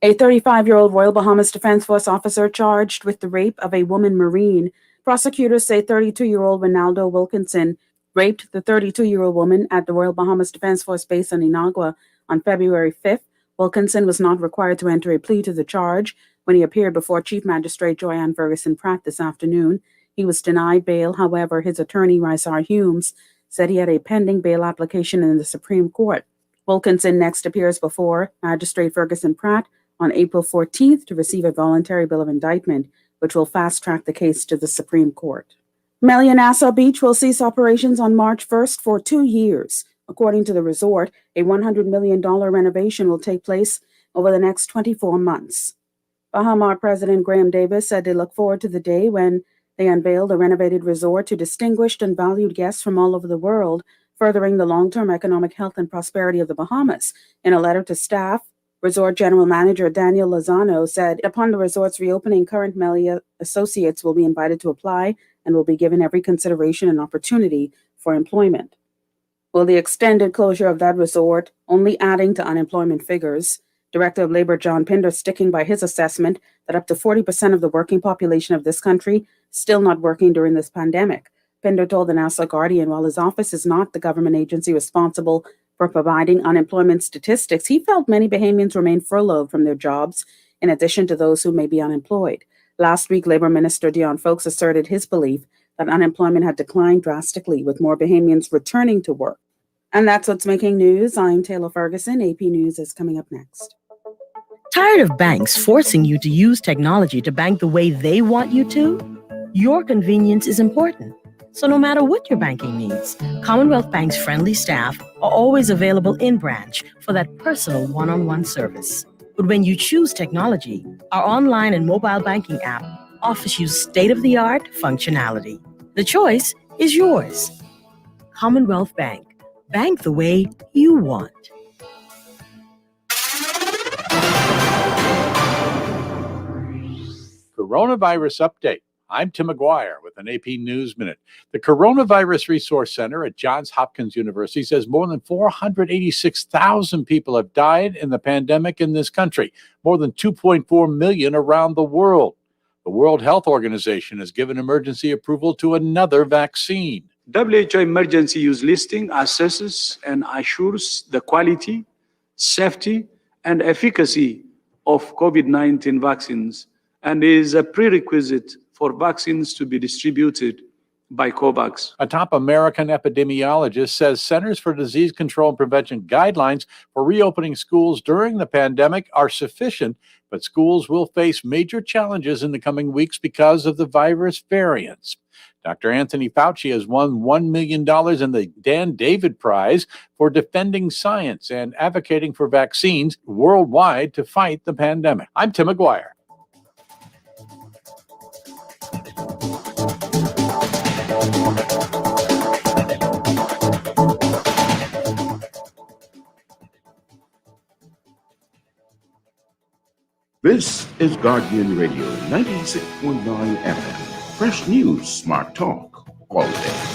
A 35-year-old Royal Bahamas Defense Force officer charged with the rape of a woman Marine. Prosecutors say 32-year-old Ronaldo Wilkinson raped the 32-year-old woman at the Royal Bahamas Defense Force base on Inagua on February 5th. Wilkinson was not required to enter a plea to the charge when he appeared before Chief Magistrate Joyanne Ferguson Pratt this afternoon. He was denied bail. However, his attorney, Rysar Humes, said he had a pending bail application in the Supreme Court. Wilkinson next appears before Magistrate Ferguson Pratt on April 14th to receive a voluntary bill of indictment, which will fast-track the case to the Supreme Court. Meliá Nassau Beach will cease operations on March 1st for 2 years. According to the resort, a $100 million renovation will take place over the next 24 months. Bahama President Graham Davis said they look forward to the day when they unveiled a renovated resort to distinguished and valued guests from all over the world, furthering the long-term economic health and prosperity of the Bahamas. In a letter to staff, Resort General Manager Daniel Lozano said upon the resort's reopening, current Meliá associates will be invited to apply and will be given every consideration and opportunity for employment. Well, the extended closure of that resort only adding to unemployment figures. Director of Labor John Pinder sticking by his assessment that up to 40% of the working population of this country still not working during this pandemic. Pinder told the Nassau Guardian while his office is not the government agency responsible for providing unemployment statistics, he felt many Bahamians remain furloughed from their jobs, in addition to those who may be unemployed. Last week, Labor Minister Dion Folks asserted his belief that unemployment had declined drastically, with more Bahamians returning to work. And that's what's making news. I'm Taylor Ferguson. AP News is coming up next. Tired of banks forcing you to use technology to bank the way they want you to? Your convenience is important. So no matter what your banking needs, Commonwealth Bank's friendly staff are always available in branch for that personal one-on-one service. But when you choose technology, our online and mobile banking app offers you state-of-the-art functionality. The choice is yours. Commonwealth Bank. Bank the way you want. Coronavirus update. I'm Tim McGuire with an AP News Minute. The Coronavirus Resource Center at Johns Hopkins University says more than 486,000 people have died in the pandemic in this country, more than 2.4 million around the world. The World Health Organization has given emergency approval to another vaccine. WHO emergency use listing assesses and assures the quality, safety, and efficacy of COVID-19 vaccines and is a prerequisite for vaccines to be distributed by COVAX. A top American epidemiologist says Centers for Disease Control and Prevention guidelines for reopening schools during the pandemic are sufficient, but schools will face major challenges in the coming weeks because of the virus variants. Dr. Anthony Fauci has won $1 million in the Dan David Prize for defending science and advocating for vaccines worldwide to fight the pandemic. I'm Tim McGuire. This is Guardian Radio 96.9 FM. Fresh news, smart talk, all day.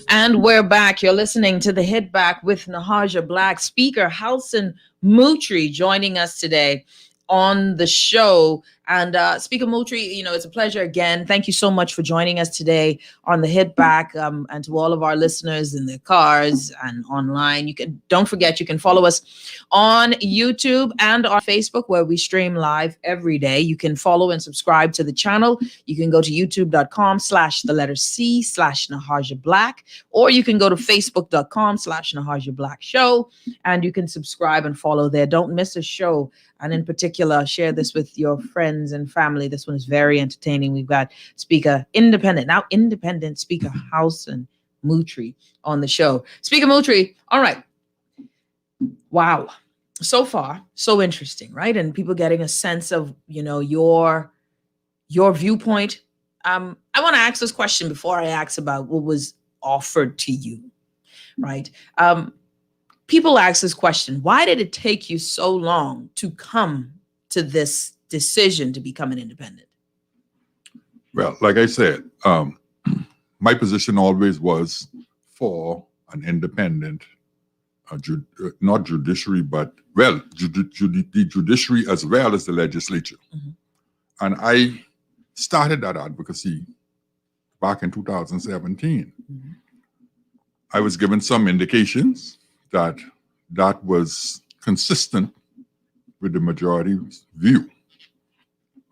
And we're back. You're listening to the Hit Back with Nahaja Black. Speaker Halson Moultrie joining us today on the show. And Speaker Moultrie, it's a pleasure again. Thank you so much for joining us today on the Hit Back, and to all of our listeners in their cars and online. Don't forget, you can follow us on YouTube and on Facebook, where we stream live every day. You can follow and subscribe to the channel. You can go to youtube.com/C/Nahaja Black, or you can go to facebook.com/Nahaja Black Show, and you can subscribe and follow there. Don't miss a show. And in particular, share this with your friends and family. This one is very entertaining. We've got independent Speaker Halson Moultrie on the show. Speaker Moultrie, all right. Wow. So far, so interesting, right? And people getting a sense of, your viewpoint. I want to ask this question before I ask about what was offered to you, right? People ask this question: why did it take you so long to come to this decision to become an independent? Well, like I said, my position always was for an independent, not judiciary, but, the judiciary as well as the legislature. Mm-hmm. And I started that advocacy back in 2017. Mm-hmm. I was given some indications that was consistent with the majority's view,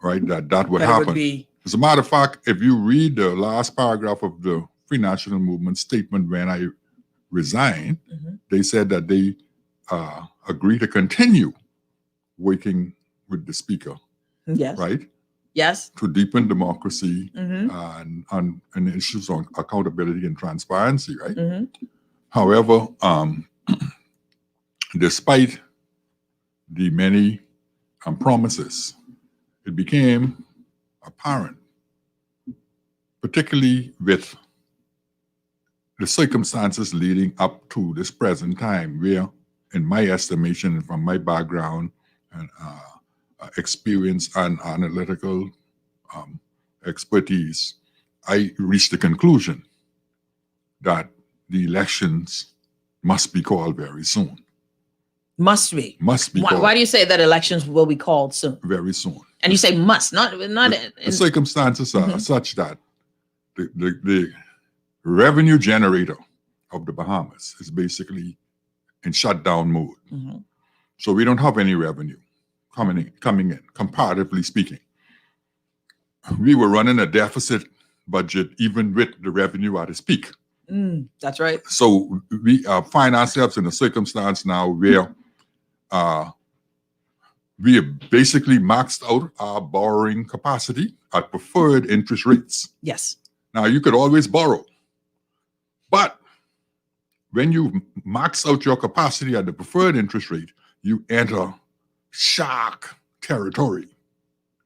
right? That would happen. As a matter of fact, if you read the last paragraph of the Free National Movement statement when I resigned, mm-hmm. they said that they agree to continue working with the speaker. Yes. Right? Yes. To deepen democracy, mm-hmm. and issues on accountability and transparency, right? Mm-hmm. However, despite the many promises, it became apparent, particularly with the circumstances leading up to this present time, where, in my estimation and from my background and experience and analytical expertise, I reached the conclusion that the elections must be called very soon. Must be. Must be. Why do you say that elections will be called soon? Very soon. And you say must, not. The circumstances are such that the revenue generator of the Bahamas is basically in shutdown mode. Mm-hmm. So we don't have any revenue coming in, comparatively speaking. We were running a deficit budget even with the revenue at its peak. That's right. So we find ourselves in a circumstance now where we have basically maxed out our borrowing capacity at preferred interest rates. Yes. Now, you could always borrow, but when you max out your capacity at the preferred interest rate, you enter shark territory.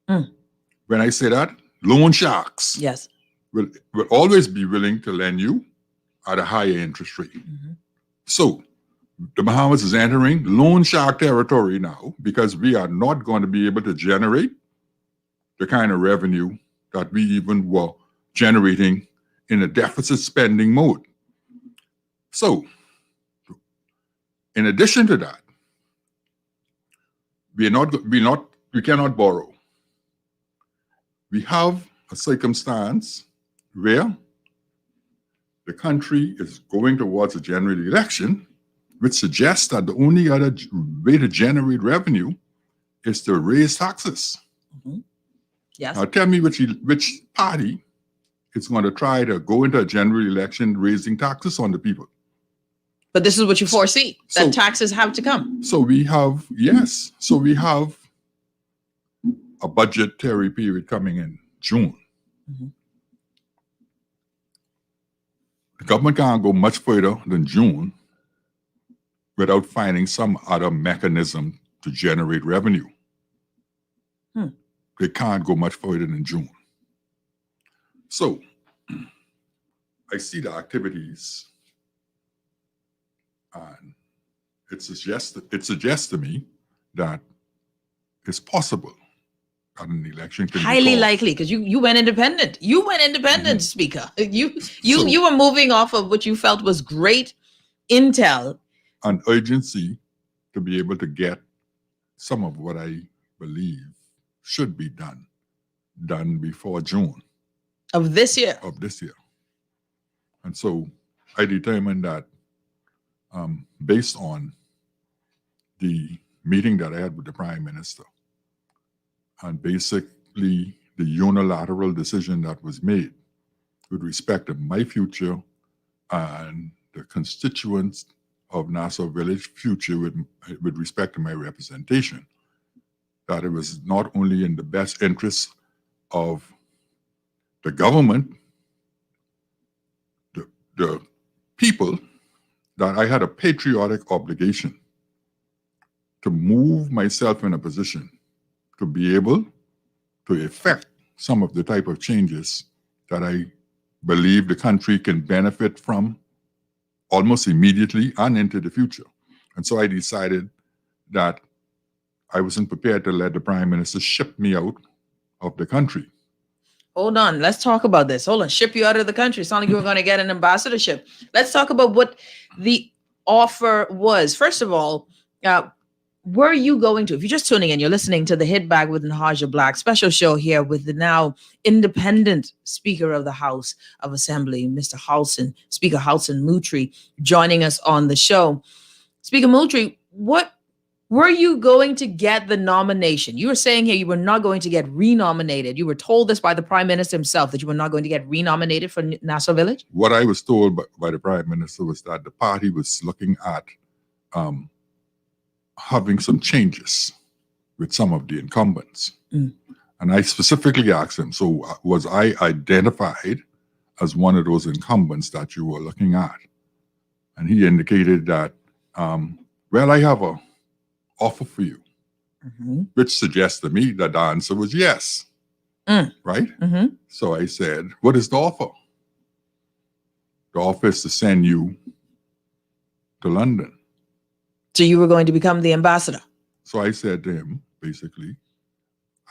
When I say that, loan sharks Yes. will always be willing to lend you at a higher interest rate. So the Bahamas is entering loan shark territory now because we are not going to be able to generate the kind of revenue that we even were generating in a deficit spending mode. So, in addition to that, we cannot borrow. We have a circumstance where the country is going towards a general election, which suggests that the only other way to generate revenue is to raise taxes. Yes. Now tell me which party is going to try to go into a general election raising taxes on the people. But this is what you foresee, that So- taxes have to come. So we have a budgetary period coming in June. The government can't go much further than June without finding some other mechanism to generate revenue. They can't go much further than June. So I see the activities, and it suggests to me that it's possible that an election can be Highly called. likely, because you went independent. You went independent, Speaker. You So- were moving off of what you felt was great intel. An urgency to be able to get some of what I believe should be done before June Of this year. of this year. And so I determined that based on the meeting that I had with the Prime Minister and basically the unilateral decision that was made with respect to my future and the constituents of Nassau Village future with respect to my representation, that it was not only in the best interest of the government, the people, that I had a patriotic obligation to move myself in a position to be able to effect some of the type of changes that I believe the country can benefit from almost immediately and into the future. And so I decided that I wasn't prepared to let the Prime Minister ship me out of the country. Hold on, let's talk about this. Hold on, ship you out of the country. It's not like you were going to get an ambassadorship. Let's talk about what the offer was. First of all, where are you going to? If you're just tuning in, you're listening to the Hit Bag with Nahaja Black special show here with the now independent Speaker of the House of Assembly, Mr. Halson, Speaker Halson Moultrie, joining us on the show. Speaker Moultrie, were you going to get the nomination? You were saying here you were not going to get renominated. You were told this by the Prime Minister himself, that you were not going to get renominated for Nassau Village? What I was told by the Prime Minister was that the party was looking at having some changes with some of the incumbents. And I specifically asked him, so was I identified as one of those incumbents that you were looking at? And he indicated that, well, I have a offer for you, which suggests to me that the answer was yes, right? So I said, what is the offer? The offer is to send you to London. So you were going to become the ambassador? So I said to him, basically,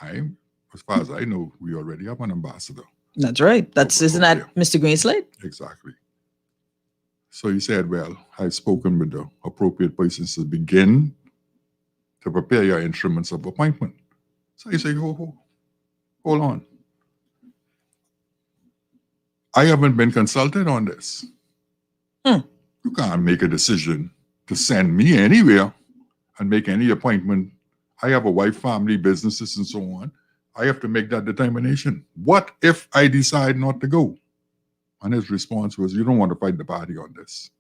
as far as I know, we already have an ambassador. That's right. Isn't that Mr. Greenslade? Exactly. So he said, well, I've spoken with the appropriate persons to begin to prepare your instruments of appointment. So he said, hold on. I haven't been consulted on this. You can't make a decision to send me anywhere and make any appointment. I have a wife, family, businesses, and so on. I have to make that determination. What if I decide not to go? And his response was, you don't want to fight the party on this.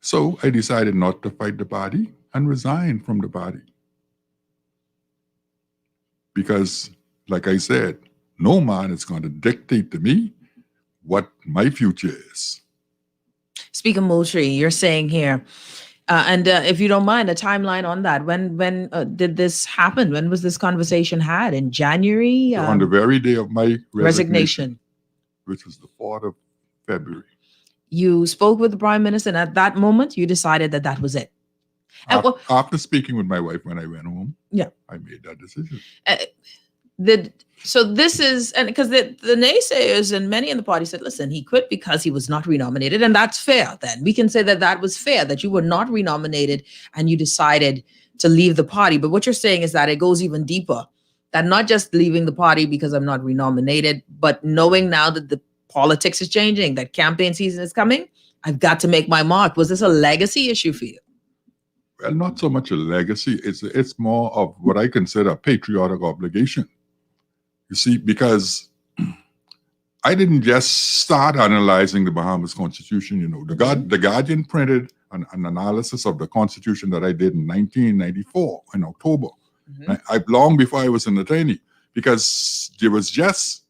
So I decided not to fight the party, and resign from the party. Because, like I said, no man is going to dictate to me what my future is. Speaker Moultrie, you're saying here, and if you don't mind, a timeline on that. When did this happen? When was this conversation had? In January? On the very day of my resignation, which was the 4th of February. You spoke with the Prime Minister, and at that moment, you decided that that was it. After speaking with my wife when I went home, yeah, I made that decision. So this is, and because the naysayers and many in the party said, listen, he quit because he was not renominated, and that's fair. Then we can say that that was fair, that you were not renominated and you decided to leave the party. But what you're saying is that it goes even deeper, that not just leaving the party because I'm not renominated, but knowing now that the politics is changing, that campaign season is coming, I've got to make my mark. Was this a legacy issue for you? Well, not so much a legacy. It's more of what I consider a patriotic obligation. You see, because I didn't just start analyzing the Bahamas Constitution. You know, the Guardian printed an analysis of the Constitution that I did in 1994 in October. I long before I was an attorney, because there was just,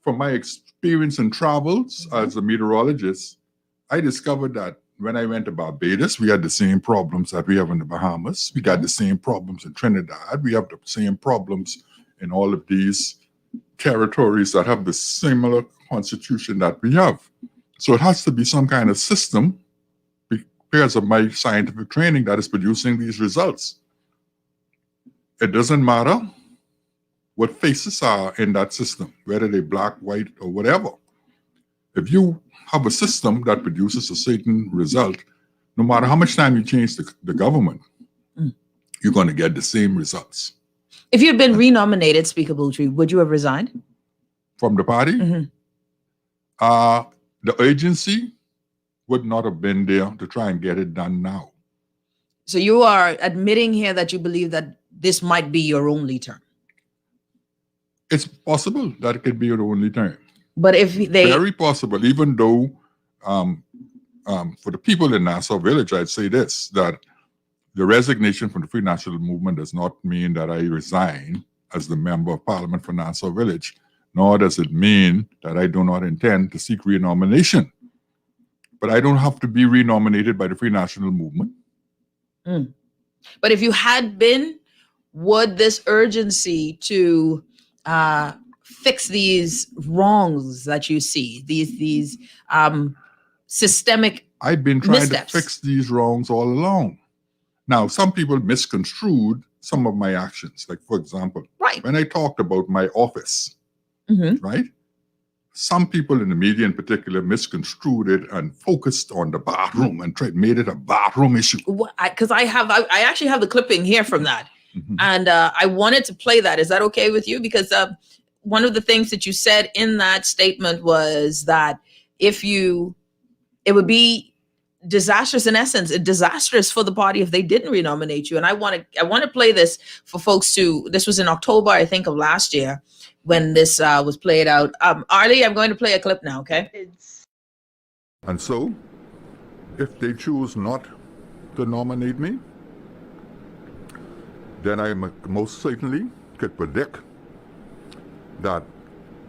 from my experience and travels as a meteorologist, I discovered that when I went to Barbados, we had the same problems that we have in the Bahamas. We got the same problems in Trinidad. We have the same problems in all of these territories that have the similar constitution that we have. So it has to be some kind of system, because of my scientific training, that is producing these results. It doesn't matter what faces are in that system, whether they're black, white, or whatever. If you have a system that produces a certain result, no matter how much time you change the government, you're going to get the same results. If you'd been renominated, Speaker Moultrie, would you have resigned? From the party? The urgency would not have been there to try and get it done now. So you are admitting here that you believe that this might be your only term? It's possible that it could be your only term. But if they... Very possible, even though for the people in Nassau Village, I'd say this, that the resignation from the Free National Movement does not mean that I resign as the Member of Parliament for Nassau Village, nor does it mean that I do not intend to seek renomination. But I don't have to be renominated by the Free National Movement. But if you had been, would this urgency to fix these wrongs that you see, these systemic I've been trying missteps to fix these wrongs all along. Now, some people misconstrued some of my actions. Like, for example, when I talked about my office, right? Some people in the media in particular misconstrued it and focused on the bathroom and made it a bathroom issue. Because I actually have the clipping here from that. And I wanted to play that. Is that okay with you? Because one of the things that you said in that statement was that it would be disastrous, in essence, disastrous for the party if they didn't renominate you. And I want to play this for folks this was in October, I think, of last year when this was played out. Arlie, I'm going to play a clip now, okay? And so, if they choose not to nominate me, then I most certainly could predict that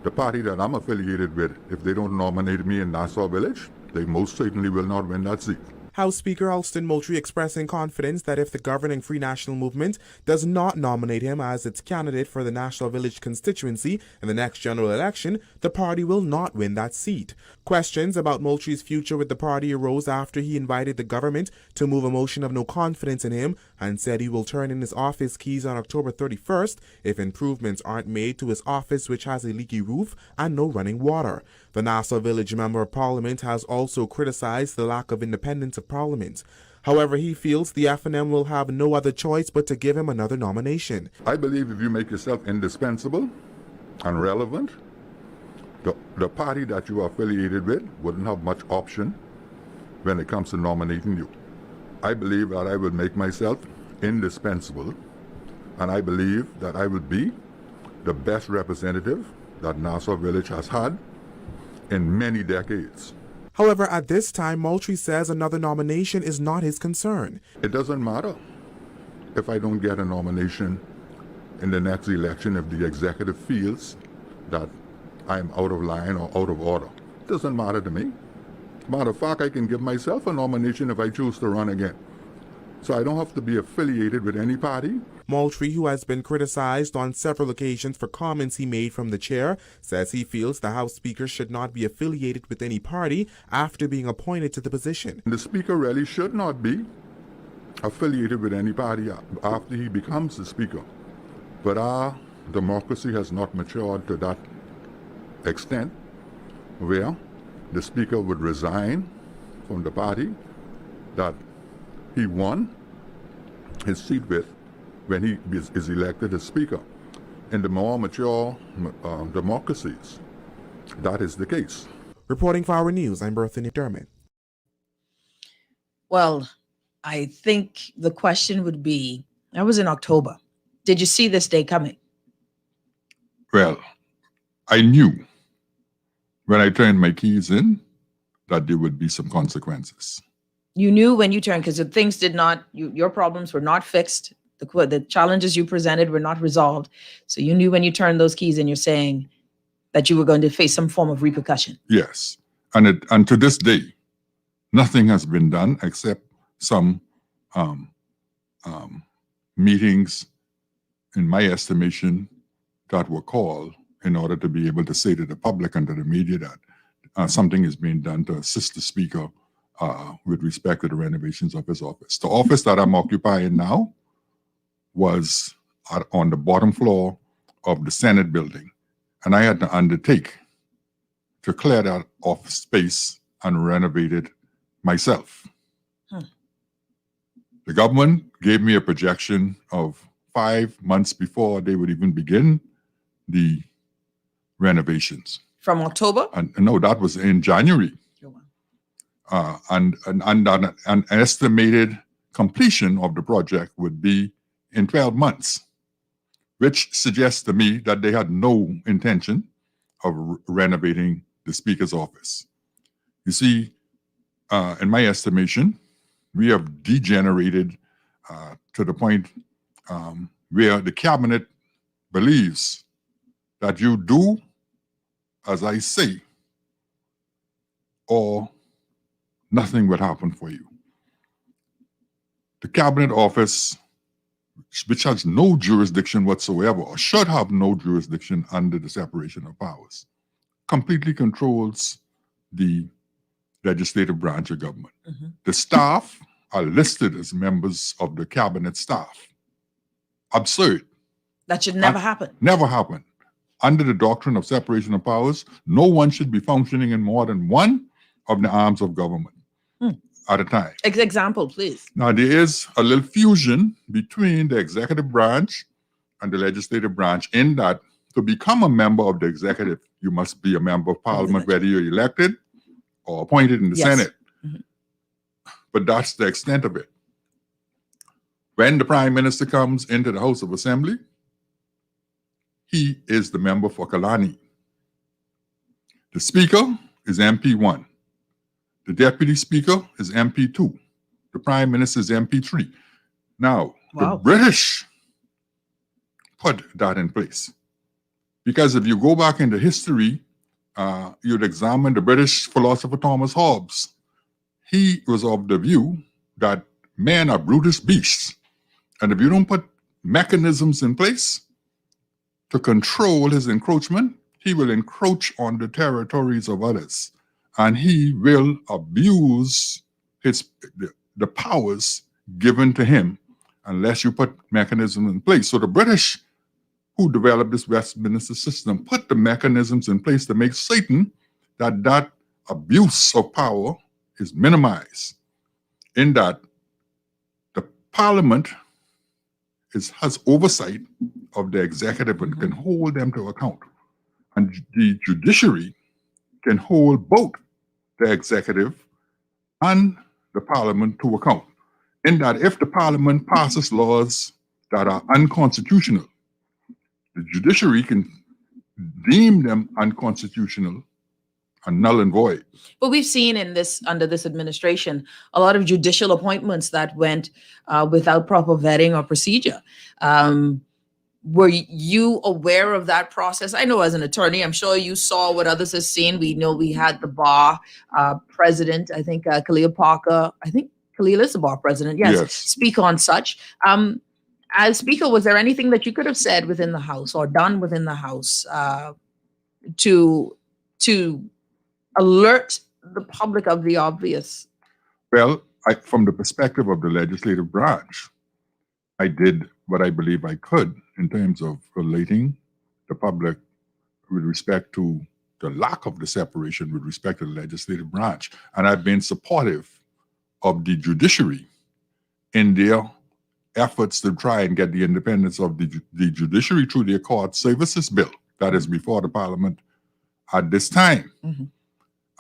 the party that I'm affiliated with, if they don't nominate me in Nassau Village, they most certainly will not win that seat. House Speaker Halson Moultrie expressing confidence that if the governing Free National Movement does not nominate him as its candidate for the National Village constituency in the next general election, the party will not win that seat. Questions about Moultrie's future with the party arose after he invited the government to move a motion of no confidence in him and said he will turn in his office keys on October 31st if improvements aren't made to his office, which has a leaky roof and no running water. The Nassau Village Member of Parliament has also criticized the lack of independence of Parliament. However, he feels the FNM will have no other choice but to give him another nomination. I believe if you make yourself indispensable and relevant, the party that you are affiliated with wouldn't have much option when it comes to nominating you. I believe that I will make myself indispensable, and I believe that I will be the best representative that Nassau Village has had in many decades. However, at this time, Moultrie says another nomination is not his concern. It doesn't matter if I don't get a nomination in the next election, if the executive feels that I'm out of line or out of order. It doesn't matter to me. Matter of fact, I can give myself a nomination if I choose to run again. So I don't have to be affiliated with any party. Moultrie, who has been criticized on several occasions for comments he made from the chair, says he feels the House Speaker should not be affiliated with any party after being appointed to the position. The Speaker really should not be affiliated with any party after he becomes the Speaker. But our democracy has not matured to that extent where the Speaker would resign from the party that he won his seat with when he is elected as Speaker. In the more mature democracies, that is the case. Reporting for Our News, I'm Bertha McDermott. Well, I think the question would be, that was in October. Did you see this day coming? Well, I knew when I turned my keys in that there would be some consequences. You knew when you turned, because things did not, your problems were not fixed. The challenges you presented were not resolved. So you knew when you turned those keys in, you're saying that you were going to face some form of repercussion. Yes. And to this day, nothing has been done except some meetings, in my estimation, that were called in order to be able to say to the public and to the media that something is being done to assist the Speaker with respect to the renovations of his office. The office that I'm occupying now was on the bottom floor of the Senate building, and I had to undertake to clear that office space and renovate it myself. The government gave me a projection of 5 months before they would even begin the renovations. From October? And no, that was in January. And an estimated completion of the project would be in 12 months, which suggests to me that they had no intention of renovating the Speaker's office. You see, in my estimation, we have degenerated to the point where the cabinet believes that you do as I say, or nothing would happen for you. The Cabinet Office, which has no jurisdiction whatsoever, or should have no jurisdiction under the separation of powers, completely controls the legislative branch of government. The staff are listed as members of the cabinet staff. Absurd. That should never happen. Never happen. Under the doctrine of separation of powers, no one should be functioning in more than one of the arms of government at a time. Example, please. Now, there is a little fusion between the executive branch and the legislative branch in that to become a member of the executive, you must be a member of parliament, whether you're elected or appointed in the Senate. But that's the extent of it. When the Prime Minister comes into the House of Assembly, he is the member for Kalani. The Speaker is MP1. The Deputy Speaker is MP2. The Prime Minister is MP3. Now, the British put that in place. Because if you go back into history, you'd examine the British philosopher Thomas Hobbes. He was of the view that men are brutish beasts. And if you don't put mechanisms in place to control his encroachment, he will encroach on the territories of others. And he will abuse the powers given to him unless you put mechanisms in place. So the British, who developed this Westminster system, put the mechanisms in place to make certain that that abuse of power is minimized, in that the Parliament has oversight of the executive and can hold them to account. And the judiciary can hold both the executive and the Parliament to account, in that if the Parliament passes laws that are unconstitutional, the judiciary can deem them unconstitutional null and void. But we've seen under this administration a lot of judicial appointments that went without proper vetting or procedure. Were you aware of that process? I know as an attorney, I'm sure you saw what others have seen. We know we had the bar president, I think Khalil Parker, I think Khalil is the bar president, yes. Speak on such. As Speaker, was there anything that you could have said within the House or done within the House to alert the public of the obvious? Well, from the perspective of the legislative branch, I did what I believe I could in terms of relating the public with respect to the lack of the separation with respect to the legislative branch. And I've been supportive of the judiciary in their efforts to try and get the independence of the judiciary through their court services bill that is before the Parliament at this time. Mm-hmm.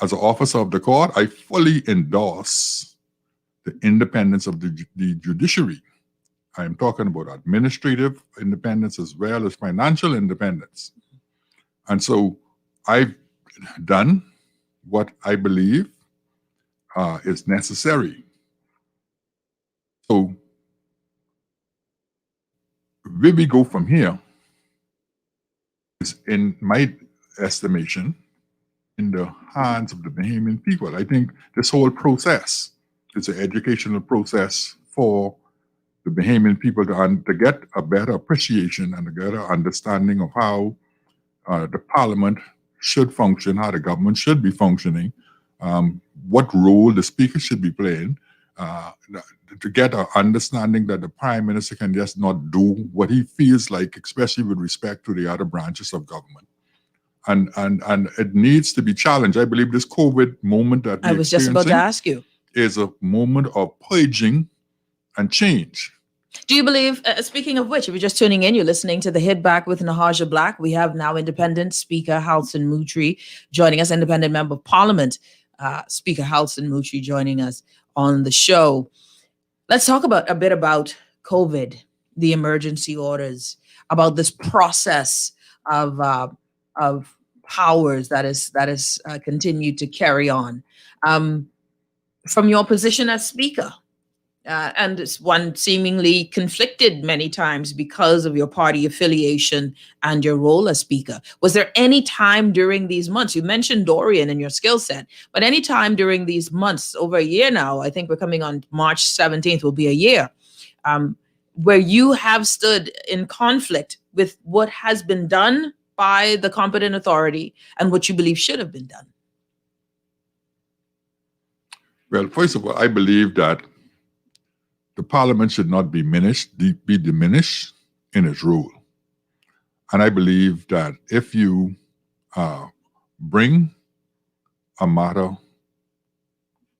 As an officer of the court, I fully endorse the independence of the judiciary. I am talking about administrative independence as well as financial independence. And so I've done what I believe is necessary. So where we go from here is, in my estimation, in the hands of the Bahamian people. I think this whole process is an educational process for the Bahamian people to get a better appreciation and a better understanding of how the Parliament should function, how the government should be functioning, what role the Speaker should be playing, to get an understanding that the Prime Minister can just not do what he feels like, especially with respect to the other branches of government. And it needs to be challenged. I believe this COVID moment that I was just about to ask you is a moment of purging and change. Do you believe, speaking of which, if you're just tuning in, you're listening to the Hit Back with Nahaja Black. We have now Independent Speaker Halson Moultrie joining us, Independent Member of Parliament, Speaker Halson Moultrie joining us on the show. Let's talk a bit about COVID, the emergency orders, about this process of powers that is continued to carry on. From your position as Speaker, and it's one seemingly conflicted many times because of your party affiliation and your role as Speaker. Was there any time during these months, you mentioned Dorian and your skill set, but any time during these months, over a year now, I think we're coming on March 17th will be a year, where you have stood in conflict with what has been done by the competent authority and what you believe should have been done? Well, first of all, I believe that the Parliament should not be diminished in its role. And I believe that if you bring a matter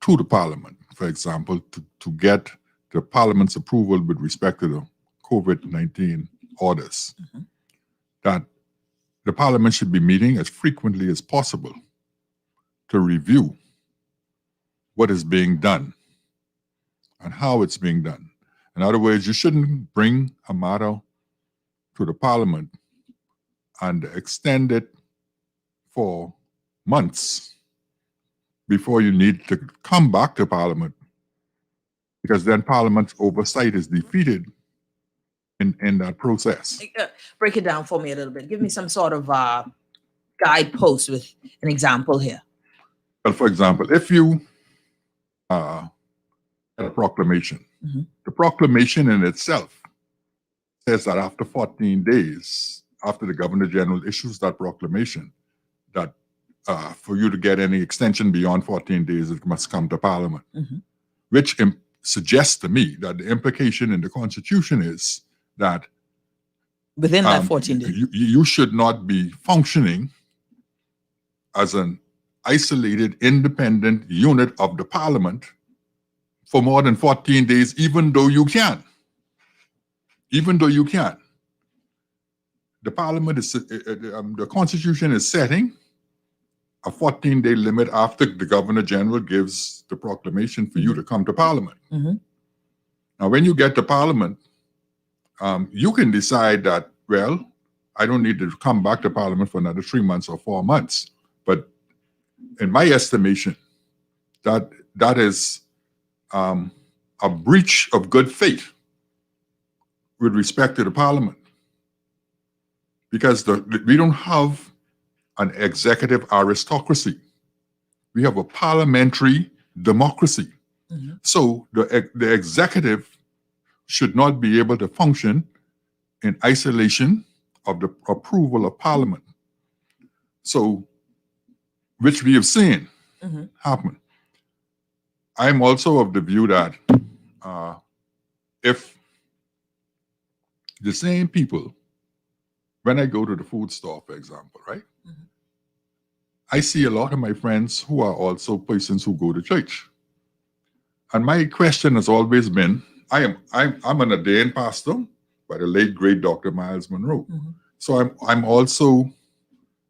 to the Parliament, for example, to get the Parliament's approval with respect to the COVID-19 orders, that the Parliament should be meeting as frequently as possible to review what is being done and how it's being done. In other words, you shouldn't bring a matter to the Parliament and extend it for months before you need to come back to Parliament, because then Parliament's oversight is defeated in that process. Break it down for me a little bit. Give me some sort of guidepost with an example here. Well, for example, if you had a proclamation, the proclamation in itself says that after 14 days, after the Governor General issues that proclamation, that for you to get any extension beyond 14 days, it must come to Parliament, which suggests to me that the implication in the Constitution is that within that 14 days, you should not be functioning as an isolated, independent unit of the Parliament for more than 14 days, even though you can. Even though you can. The Parliament is, the Constitution is setting a 14-day limit after the Governor General gives the proclamation for you to come to Parliament. Now, when you get to Parliament, you can decide that, well, I don't need to come back to Parliament for another 3 months or 4 months. But in my estimation, that is a breach of good faith with respect to the parliament, because we don't have an executive aristocracy. We have a parliamentary democracy. Mm-hmm. So the executive should not be able to function in isolation of the approval of parliament. So, which we have seen happen. I'm also of the view that if the same people, when I go to the food store, for example, right? Mm-hmm. I see a lot of my friends who are also persons who go to church. And my question has always been, I'm an ordained pastor by the late great Dr. Miles Monroe. Mm-hmm. So I'm also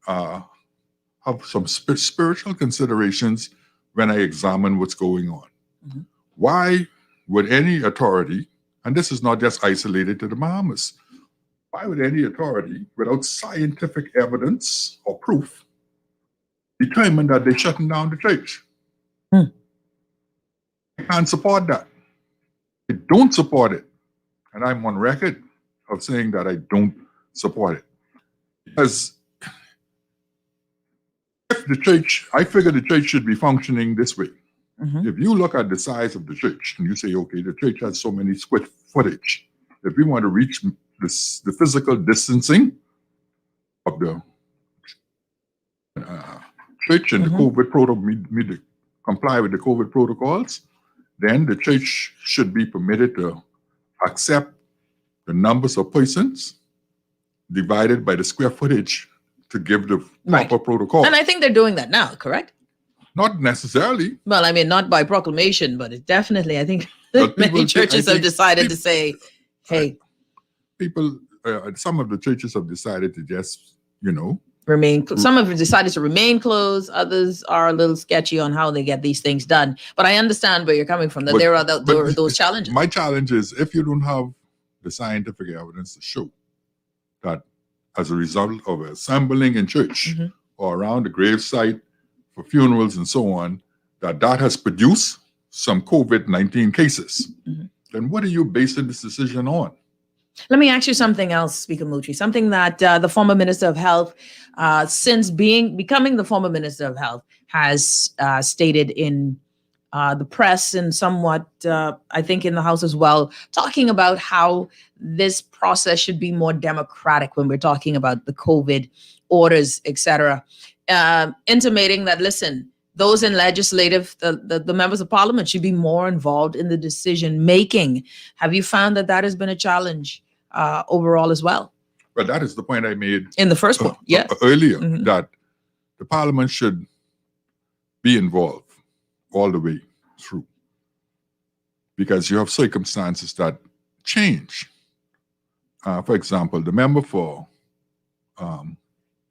have some spiritual considerations when I examine what's going on. Mm-hmm. Why would any authority, and this is not just isolated to the Bahamas, why would any authority, without scientific evidence or proof, determine that they're shutting down the church? I can't support that. I don't support it. And I'm on record of saying that I don't support it. Because if the church, I figure the church should be functioning this way. Mm-hmm. If you look at the size of the church and you say, okay, the church has so many square footage. If we want to reach the physical distancing of the church and the COVID protocol, comply with the COVID protocols, then the church should be permitted to accept the numbers of persons divided by the square footage to give the proper protocol. And I think they're doing that now, correct? Not necessarily. Well, I mean, not by proclamation, but it definitely, I think many churches have decided to say, hey. People, some of the churches have decided to just, remain. Some have decided to remain closed. Others are a little sketchy on how they get these things done. But I understand where you're coming from, that there are those challenges. My challenge is if you don't have the scientific evidence to show that as a result of assembling in church or around the gravesite for funerals and so on, that has produced some COVID-19 cases, then what are you basing this decision on? Let me ask you something else, Speaker Moultrie, something that the former Minister of Health, since becoming the former Minister of Health, has stated in the press and somewhat, I think, in the House as well, talking about how this process should be more democratic when we're talking about the COVID orders, etc., intimating that, listen, those in legislative, the members of parliament should be more involved in the decision making. Have you found that has been a challenge overall as well? Well, that is the point I made in the first one, earlier, that the parliament should be involved all the way through, because you have circumstances that change. For example, the member for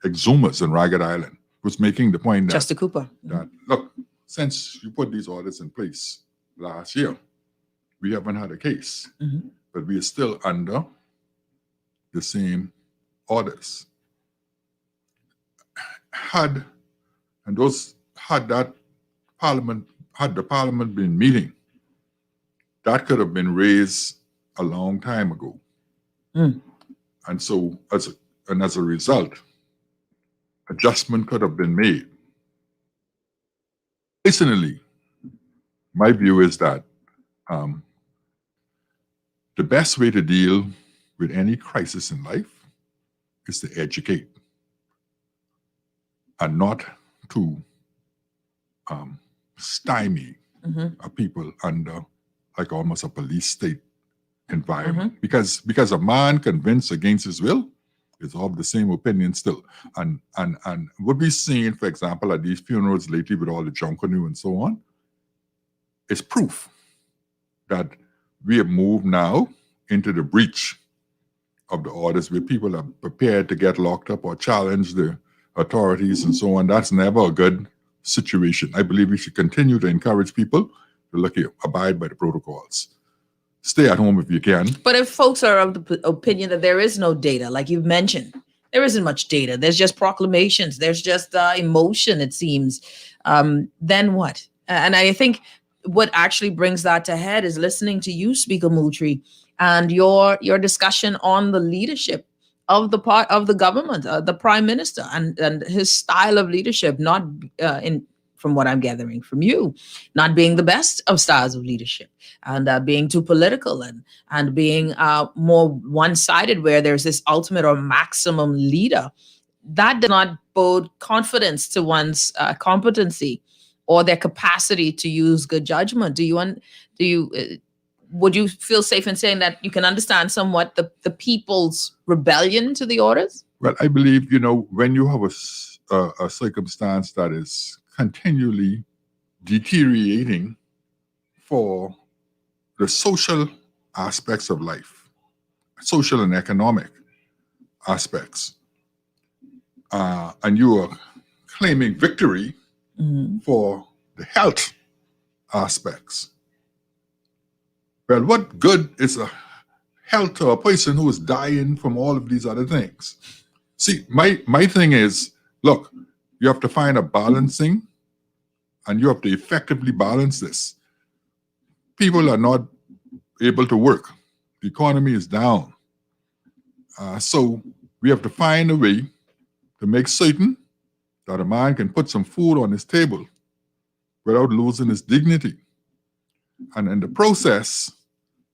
exhumers in Ragged Island was making the point that, Justice Cooper, that look, since you put these orders in place last year, we haven't had a case, but we are still under the same orders. Had the parliament been meeting, that could have been raised a long time ago. And so as a result, adjustment could have been made. Personally, my view is that the best way to deal with any crisis in life is to educate and not to stymie people under like almost a police state environment. Because a man convinced against his will is of the same opinion still. And what we've seen, for example, at these funerals lately with all the junkanoo and so on, is proof that we have moved now into the breach of the orders where people are prepared to get locked up or challenge the authorities and so on. That's never a good situation. I believe we should continue to encourage people to abide by the protocols. Stay at home if you can. But if folks are of the opinion that there is no data, like you've mentioned, there isn't much data. There's just proclamations. There's just emotion, it seems. then what? And I think what actually brings that to head is listening to you, Speaker Moultrie, and your discussion on the leadership of the part of the government, the prime minister, and his style of leadership, not from what I'm gathering from you, not being the best of styles of leadership, and being too political, and being more one-sided, where there's this ultimate or maximum leader. That does not bode confidence to one's competency or their capacity to use good judgment. Would you feel safe in saying that you can understand somewhat the people's rebellion to the orders? Well, I believe, when you have a circumstance that is continually deteriorating for the social aspects of life, social and economic aspects, and you are claiming victory for the health aspects. Well, what good is a health to a person who is dying from all of these other things? See, my thing is, look, you have to find a balancing, and you have to effectively balance this. People are not able to work. The economy is down. So we have to find a way to make certain that a man can put some food on his table without losing his dignity. And in the process,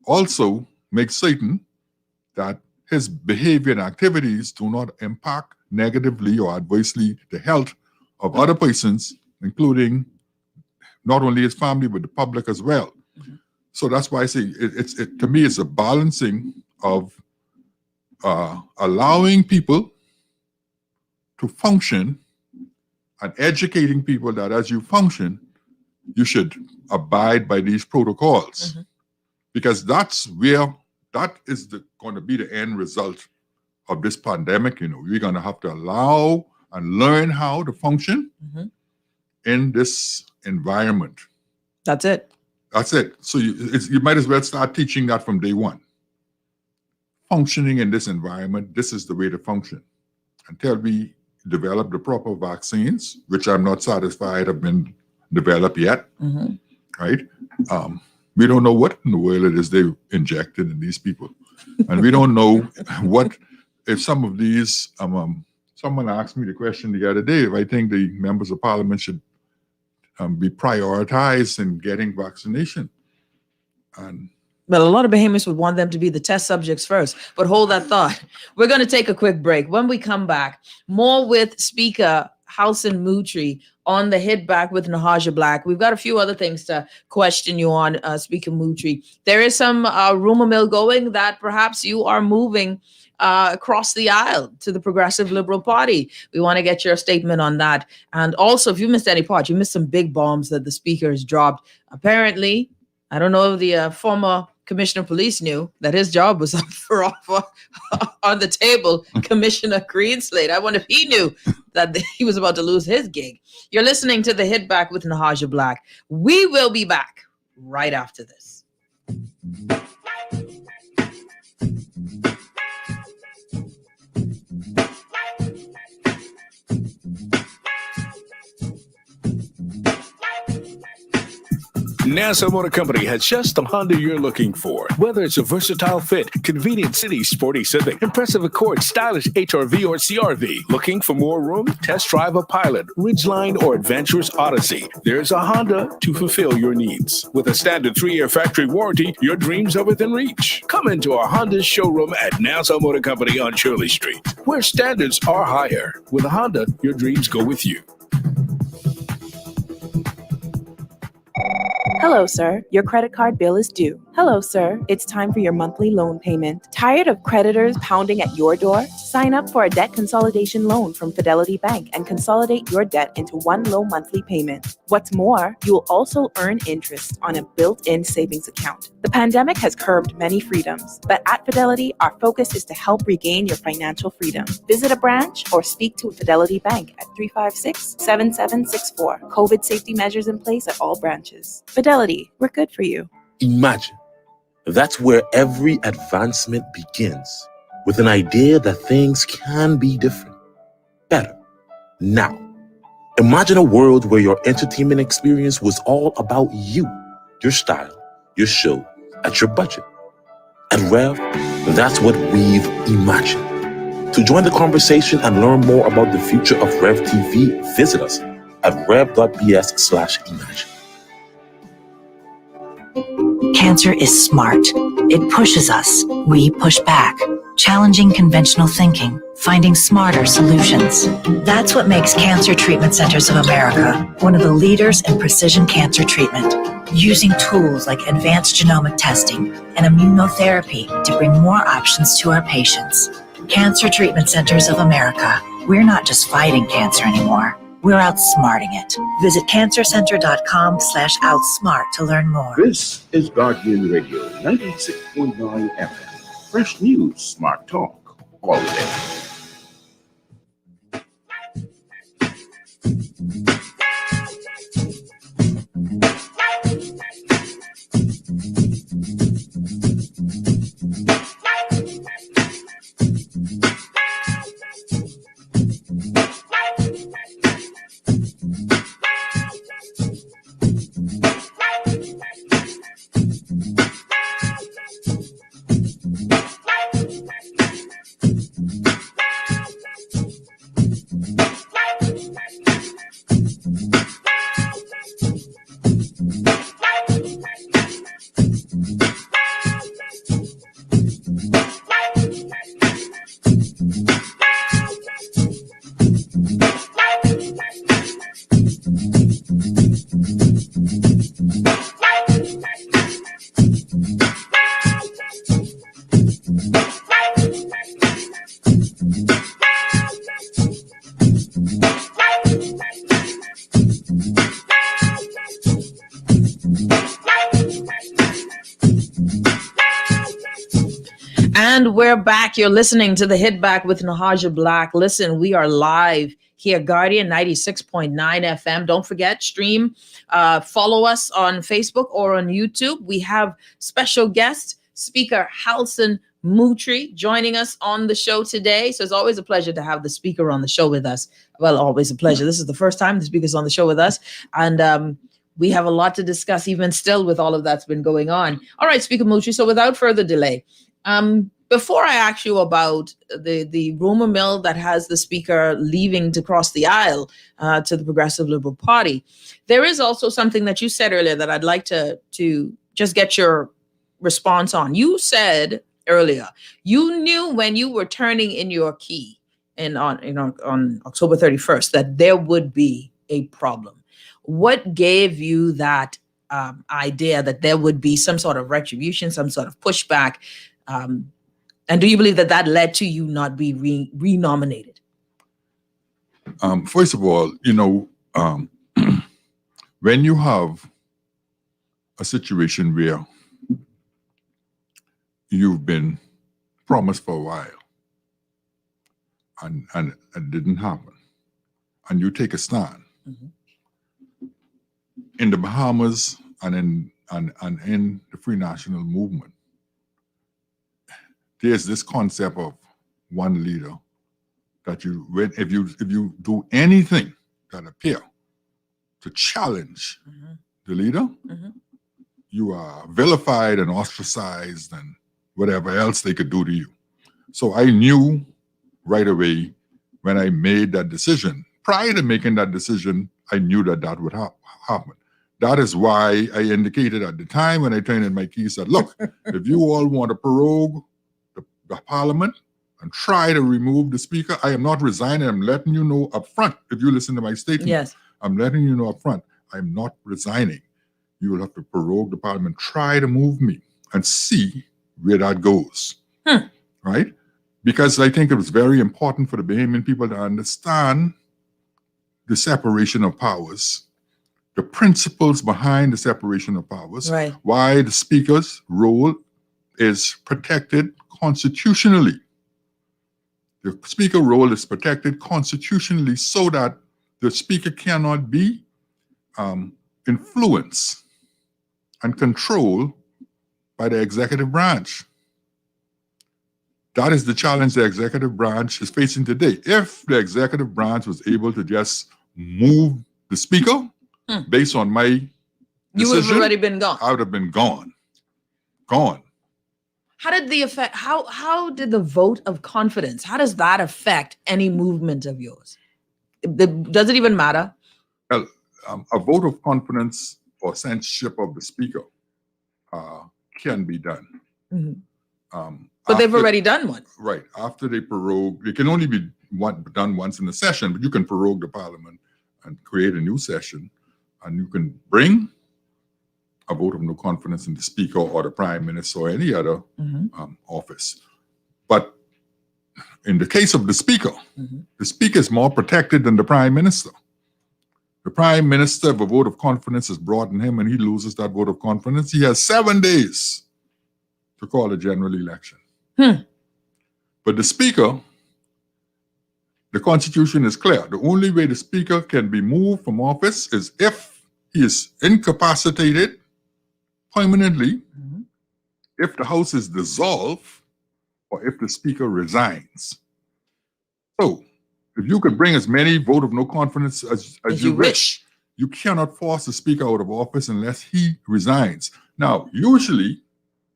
also make certain that his behavior and activities do not impact negatively or adversely the health of other persons, including not only his family, but the public as well. So that's why I say to me, it's a balancing of allowing people to function and educating people that as you function, you should abide by these protocols. Because that is going to be the end result of this pandemic. We're going to have to allow and learn how to function in this environment. That's it. So you might as well start teaching that from day one. Functioning in this environment, this is the way to function. Until we develop the proper vaccines, which I'm not satisfied have been developed yet, right? We don't know what in the world it is they injected in these people. And we don't know if some of these, someone asked me the question the other day, if I think the members of parliament should be prioritized in getting vaccination. Well, a lot of behemoths would want them to be the test subjects first, but hold that thought. We're going to take a quick break. When we come back, more with Speaker Halson Moultrie on the Hit Back with Nahaja Black. We've got a few other things to question you on, Speaker Moultrie. There is some rumor mill going that perhaps you are moving across the aisle to the Progressive Liberal Party. We want to get your statement on that. And also, if you missed any part, you missed some big bombs that the speaker has dropped. Apparently, I don't know if the former Commissioner of Police knew that his job was up for offer on the table. Commissioner Greenslade. I wonder if he knew that he was about to lose his gig. You're listening to the Hit Back with Nahaja Black. We will be back right after this. NASA Motor Company has just the Honda you're looking for. Whether it's a versatile fit, convenient city, sporty Civic, impressive Accord, stylish HRV or CRV, looking for more room? Test drive a Pilot, Ridgeline, or adventurous Odyssey. There's a Honda to fulfill your needs. With a standard 3-year factory warranty, your dreams are within reach. Come into our Honda showroom at NASA Motor Company on Shirley Street, where standards are higher. With a Honda, your dreams go with you. Hello, sir. Your credit card bill is due. Hello, sir. It's time for your monthly loan payment. Tired of creditors pounding at your door? Sign up for a debt consolidation loan from Fidelity Bank and consolidate your debt into one low monthly payment. What's more, you will also earn interest on a built-in savings account. The pandemic has curbed many freedoms, but at Fidelity, our focus is to help regain your financial freedom. Visit a branch or speak to a Fidelity Bank at 356-7764. COVID safety measures in place at all branches. Fidelity, we're good for you. Imagine. That's where every advancement begins, with an idea that things can be different, better, now. Imagine a world where your entertainment experience was all about you, your style, your show, at your budget. At Rev, that's what we've imagined. To join the conversation and learn more about the future of Rev TV, visit us at rev.bs/imagine. Cancer is smart. It pushes us. We push back. Challenging conventional thinking, finding smarter solutions. That's what makes Cancer Treatment Centers of America one of the leaders in precision cancer treatment, using tools like advanced genomic testing and immunotherapy to bring more options to our patients. Cancer Treatment Centers of America. We're not just fighting cancer anymore. We're outsmarting it. Visit cancercenter.com/outsmart to learn more. This is Guardian Radio 96.9 FM. Fresh news, smart talk, all day. And we're back. You're listening to the Hit Back with Nahaja Black. Listen, we are live here, Guardian 96.9 FM. Don't forget, stream, follow us on Facebook or on YouTube. We have special guest speaker Halson Moultrie joining us on the show today. So it's always a pleasure to have the speaker on the show with us. Well, always a pleasure. This is the first time the speaker's on the show with us. And we have a lot to discuss, even still with all of that's been going on. All right, Speaker Moultrie. So without further delay, before I ask you about the rumor mill that has the speaker leaving to cross the aisle to the Progressive Liberal Party, there is also something that you said earlier that I'd like to just get your response on. You said earlier you knew when you were turning in your key on October 31st that there would be a problem. What gave you that idea that there would be some sort of retribution, some sort of pushback? And do you believe that that led to you not be renominated? First of all, when you have a situation where you've been promised for a while and it didn't happen, and you take a stand, in the Bahamas and in the Free National Movement, there's this concept of one leader that if you do anything that appear to challenge the leader, you are vilified and ostracized and whatever else they could do to you. So I knew right away when I made that decision. Prior to making that decision, I knew that would happen. That is why I indicated at the time when I turned in my key, said, look, if you all want to prorogue the parliament and try to remove the speaker, I am not resigning. I'm letting you know up front. If you listen to my statement, yes, I'm letting you know up front, I'm not resigning. You will have to prorogue the parliament, try to move me and see where that goes, right? Because I think it was very important for the Bahamian people to understand the separation of powers, the principles behind the separation of powers, right, why the speaker's role is protected constitutionally. The speaker role is protected constitutionally so that the speaker cannot be influenced and controlled by the executive branch. That is the challenge the executive branch is facing today. If the executive branch was able to just move the speaker based on my You would have decision, already been gone. I would have been gone. Gone. How did the effect? How did the vote of confidence? How does that affect any movement of yours? Does it even matter? Well, a vote of confidence or censorship of the speaker can be done. But they've already done one. Right. After they prorogue, it can only be done once in a session, but you can prorogue the parliament and create a new session, and you can bring a vote of no confidence in the speaker or the prime minister or any other office. But in the case of the speaker is more protected than the prime minister. The prime minister, if a vote of confidence is brought in him and he loses that vote of confidence, he has 7 days to call a general election. But the speaker, the Constitution is clear. The only way the speaker can be moved from office is if he is incapacitated permanently, if the House is dissolved, or if the speaker resigns. So, if you could bring as many vote of no confidence as you wish, you cannot force the speaker out of office unless he resigns. Now, usually,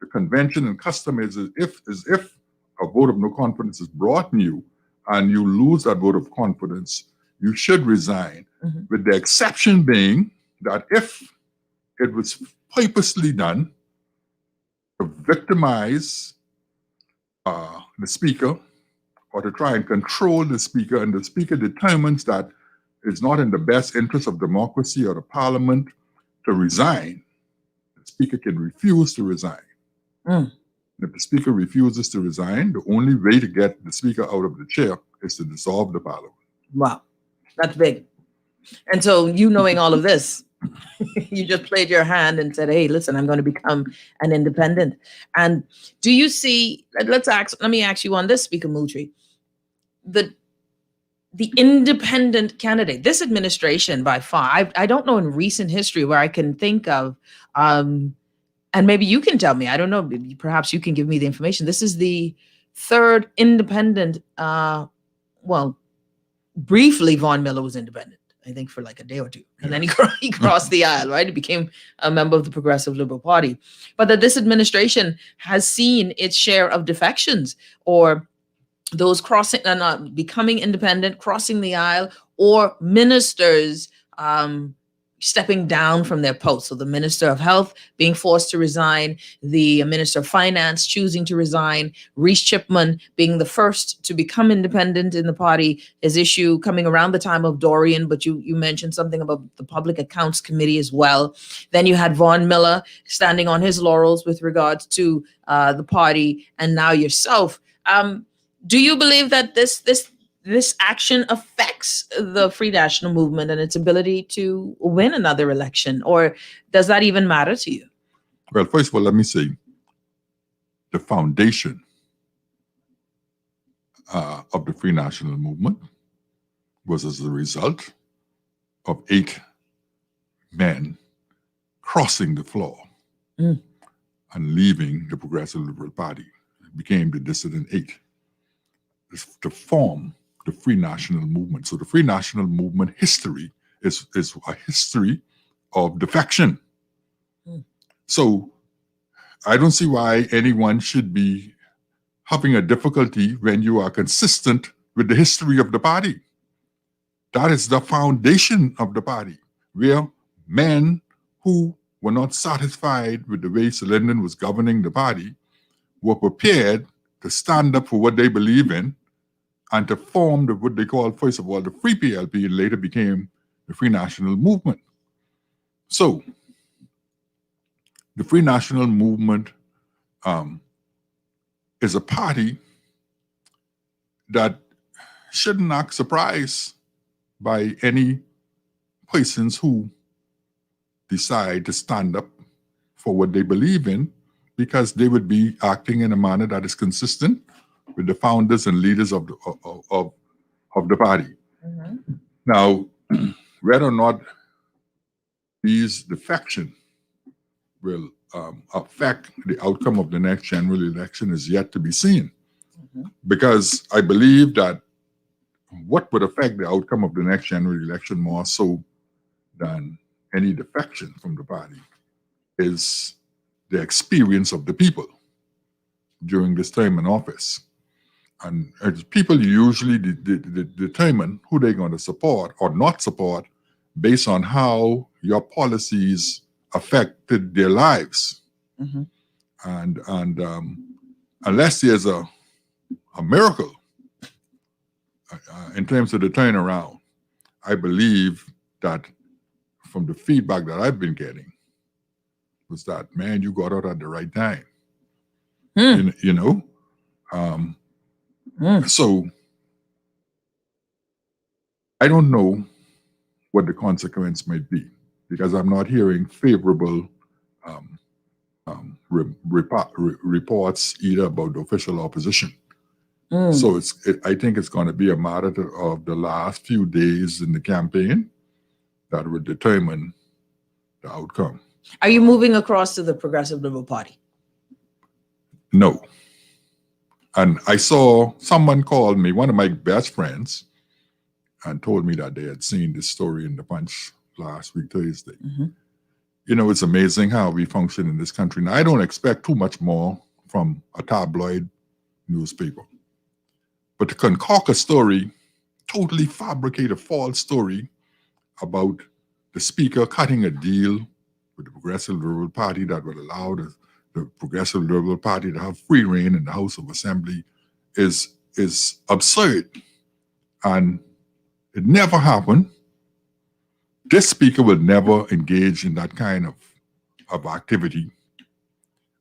the convention and custom is if a vote of no confidence is brought in you and you lose that vote of confidence, you should resign, with the exception being that if it was purposely done to victimize the speaker or to try and control the speaker, and the speaker determines that it's not in the best interest of democracy or the parliament to resign, the speaker can refuse to resign. If the speaker refuses to resign, the only way to get the speaker out of the chair is to dissolve the parliament. Wow, that's big. And so you knowing all of this, you just played your hand and said, hey, listen, I'm going to become an independent. And do you see, let me ask you on this, Speaker Moultrie, the independent candidate, this administration by far, I don't know in recent history where I can think of, and maybe you can tell me, I don't know, perhaps you can give me the information. This is the third independent, well, briefly Von Miller was independent, I think for like a day or two. And then he crossed the aisle, right? He became a member of the Progressive Liberal Party. But that this administration has seen its share of defections, or those crossing and not becoming independent, crossing the aisle, or ministers stepping down from their posts. So the Minister of Health being forced to resign, the Minister of Finance choosing to resign, Reese Chipman being the first to become independent in the party, his issue coming around the time of Dorian, but you mentioned something about the Public Accounts Committee as well. Then you had Von Miller standing on his laurels with regards to the party, and now yourself. Do you believe that this action affects the Free National Movement and its ability to win another election, or does that even matter to you? Well, first of all, let me say the foundation of the Free National Movement was as a result of 8 men crossing the floor and leaving the Progressive Liberal Party. It became the Dissident 8 to form the Free National Movement. So the Free National Movement history is a history of defection. So I don't see why anyone should be having a difficulty when you are consistent with the history of the party. That is the foundation of the party, where men who were not satisfied with the way Sir Lyndon was governing the party were prepared to stand up for what they believe in and to form what they called, first of all, the Free PLP, and later became the Free National Movement. So, the Free National Movement is a party that shouldn't act surprised by any persons who decide to stand up for what they believe in, because they would be acting in a manner that is consistent with the founders and leaders of the party. Now, whether or not these defections will affect the outcome of the next general election is yet to be seen. Because I believe that what would affect the outcome of the next general election more so than any defection from the party is the experience of the people during this time in office. And as people usually determine who they're going to support or not support based on how your policies affected their lives. Mm-hmm. And unless there's a miracle in terms of the turnaround, I believe that from the feedback that I've been getting was that, man, you got out at the right time. You know? So I don't know what the consequence might be because I'm not hearing favorable reports either about the official opposition. So I think it's going to be a matter of the last few days in the campaign that will determine the outcome. Are you moving across to the Progressive Liberal Party? No. And I saw someone called me, one of my best friends, and told me that they had seen this story in the Punch last week, Thursday. Mm-hmm. You know, it's amazing how we function in this country. Now, I don't expect too much more from a tabloid newspaper. But to concoct a story, totally fabricate a false story about the speaker cutting a deal with the Progressive Liberal Party that would allow the Progressive Liberal Party to have free reign in the House of Assembly is absurd. And it never happened. This speaker will never engage in that kind of activity.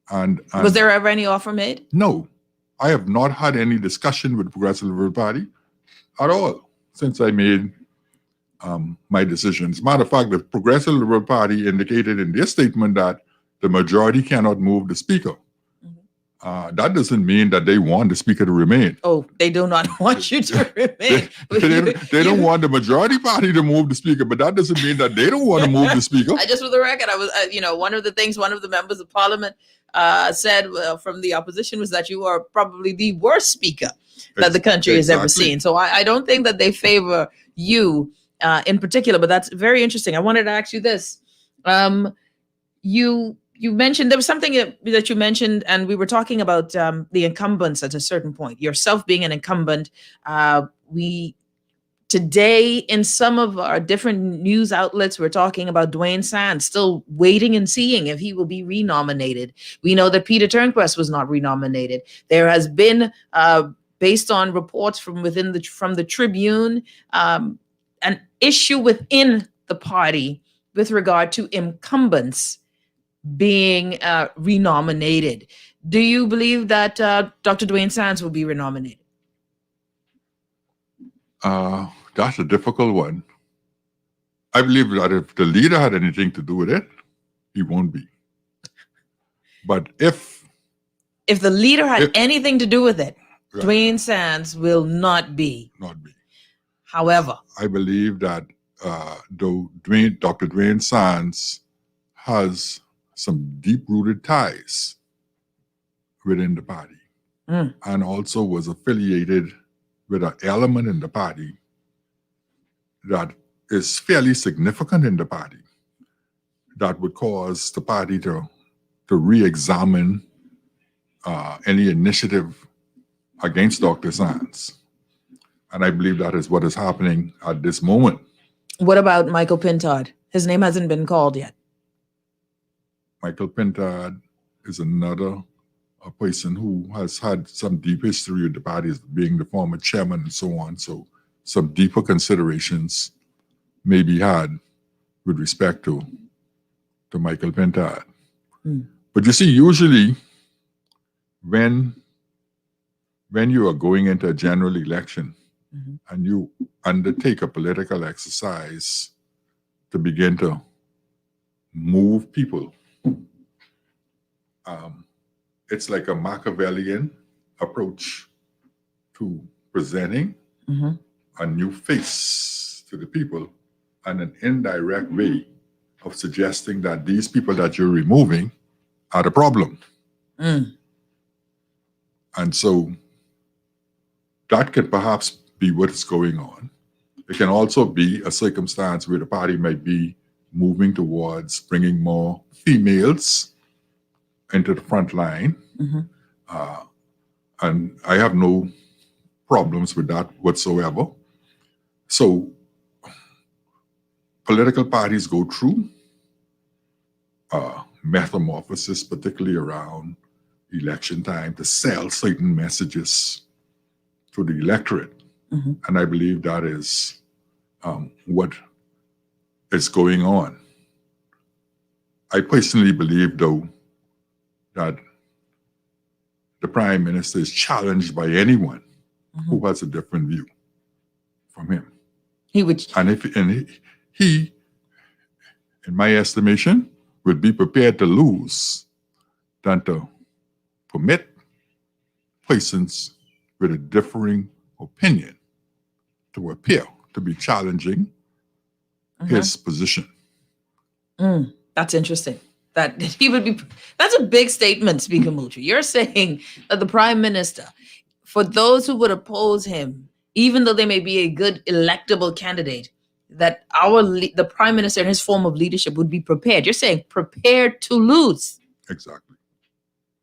And was there ever any offer made? No. I have not had any discussion with the Progressive Liberal Party at all since I made my decisions. Matter of fact, the Progressive Liberal Party indicated in their statement that the majority cannot move the speaker. Mm-hmm. That doesn't mean that they want the speaker to remain. Oh, they do not want you to remain. They don't want the majority party to move the speaker, but that doesn't mean that they don't want to move the speaker. Just for the record, I was, one of the members of parliament said from the opposition was that you are probably the worst speaker that the country has ever seen. So I don't think that they favor you in particular, but that's very interesting. I wanted to ask you this. You mentioned, there was something that you mentioned, and we were talking about the incumbents at a certain point, yourself being an incumbent. Today, in some of our different news outlets, we're talking about Dwayne Sands still waiting and seeing if he will be renominated. We know that Peter Turnquist was not renominated. There has been, based on reports from the Tribune, an issue within the party with regard to incumbents being renominated. Do you believe that Dr. Dwayne Sands will be renominated? That's a difficult one. I believe that if the leader had anything to do with it, he won't be. But if the leader had anything to do with it, right, Dwayne Sands will not be. Not be. However, I believe that Dr. Dwayne Sands has some deep-rooted ties within the party, and also was affiliated with an element in the party that is fairly significant in the party that would cause the party to re-examine any initiative against Dr. Sands. And I believe that is what is happening at this moment. What about Michael Pintard? His name hasn't been called yet. Michael Pintard is another person who has had some deep history with the party as being the former chairman and so on. So some deeper considerations may be had with respect to Michael Pintard. But you see, usually when you are going into a general election and you undertake a political exercise to begin to move people, it's like a Machiavellian approach to presenting a new face to the people and an indirect way of suggesting that these people that you're removing are the problem. And so that could perhaps be what's going on. It can also be a circumstance where the party might be moving towards bringing more females into the front line. And I have no problems with that whatsoever. So political parties go through metamorphosis, particularly around election time, to sell certain messages to the electorate. And I believe that is what is going on. I personally believe, though, that the Prime Minister is challenged by anyone who has a different view from him. He, in my estimation, would be prepared to lose than to permit persons with a differing opinion to appear to be challenging his position. That's interesting. That he would be. That's a big statement, Speaker Moultrie. You're saying that the Prime Minister, for those who would oppose him, even though they may be a good electable candidate, that the Prime Minister and his form of leadership would be prepared. You're saying prepared to lose. Exactly.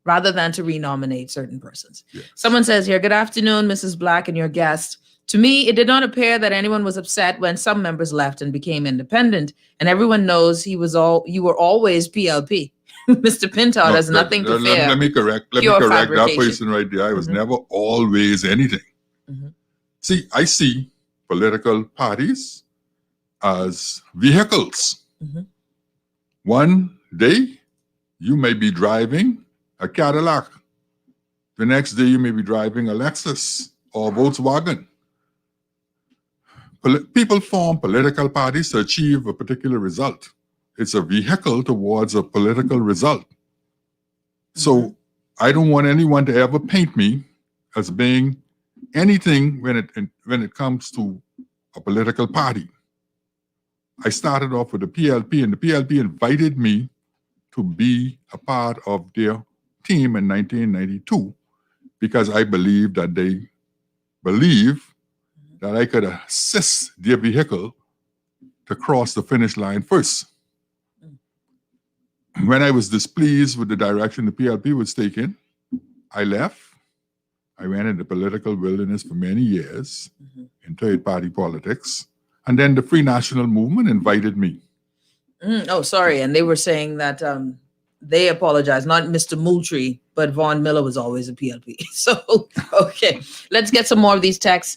Rather than to renominate certain persons. Yes. Someone says here, good afternoon, Mrs. Black and your guest. To me, it did not appear that anyone was upset when some members left and became independent. And everyone knows you were always PLP. Mr. Pintard has nothing to fear. Let me correct that person right there. I was never always anything. See, I see political parties as vehicles. One day, you may be driving a Cadillac. The next day, you may be driving a Lexus or a Volkswagen. People form political parties to achieve a particular result. It's a vehicle towards a political result. So I don't want anyone to ever paint me as being anything when it comes to a political party. I started off with the PLP, and the PLP invited me to be a part of their team in 1992 because I believe that they believe that I could assist their vehicle to cross the finish line first. When I was displeased with the direction the PLP was taking, I left. I went into political wilderness for many years in third-party politics. And then the Free National Movement invited me. Oh, sorry. And they were saying that they apologized, not Mr. Moultrie, but Vaughn Miller was always a PLP. So, okay, let's get some more of these texts.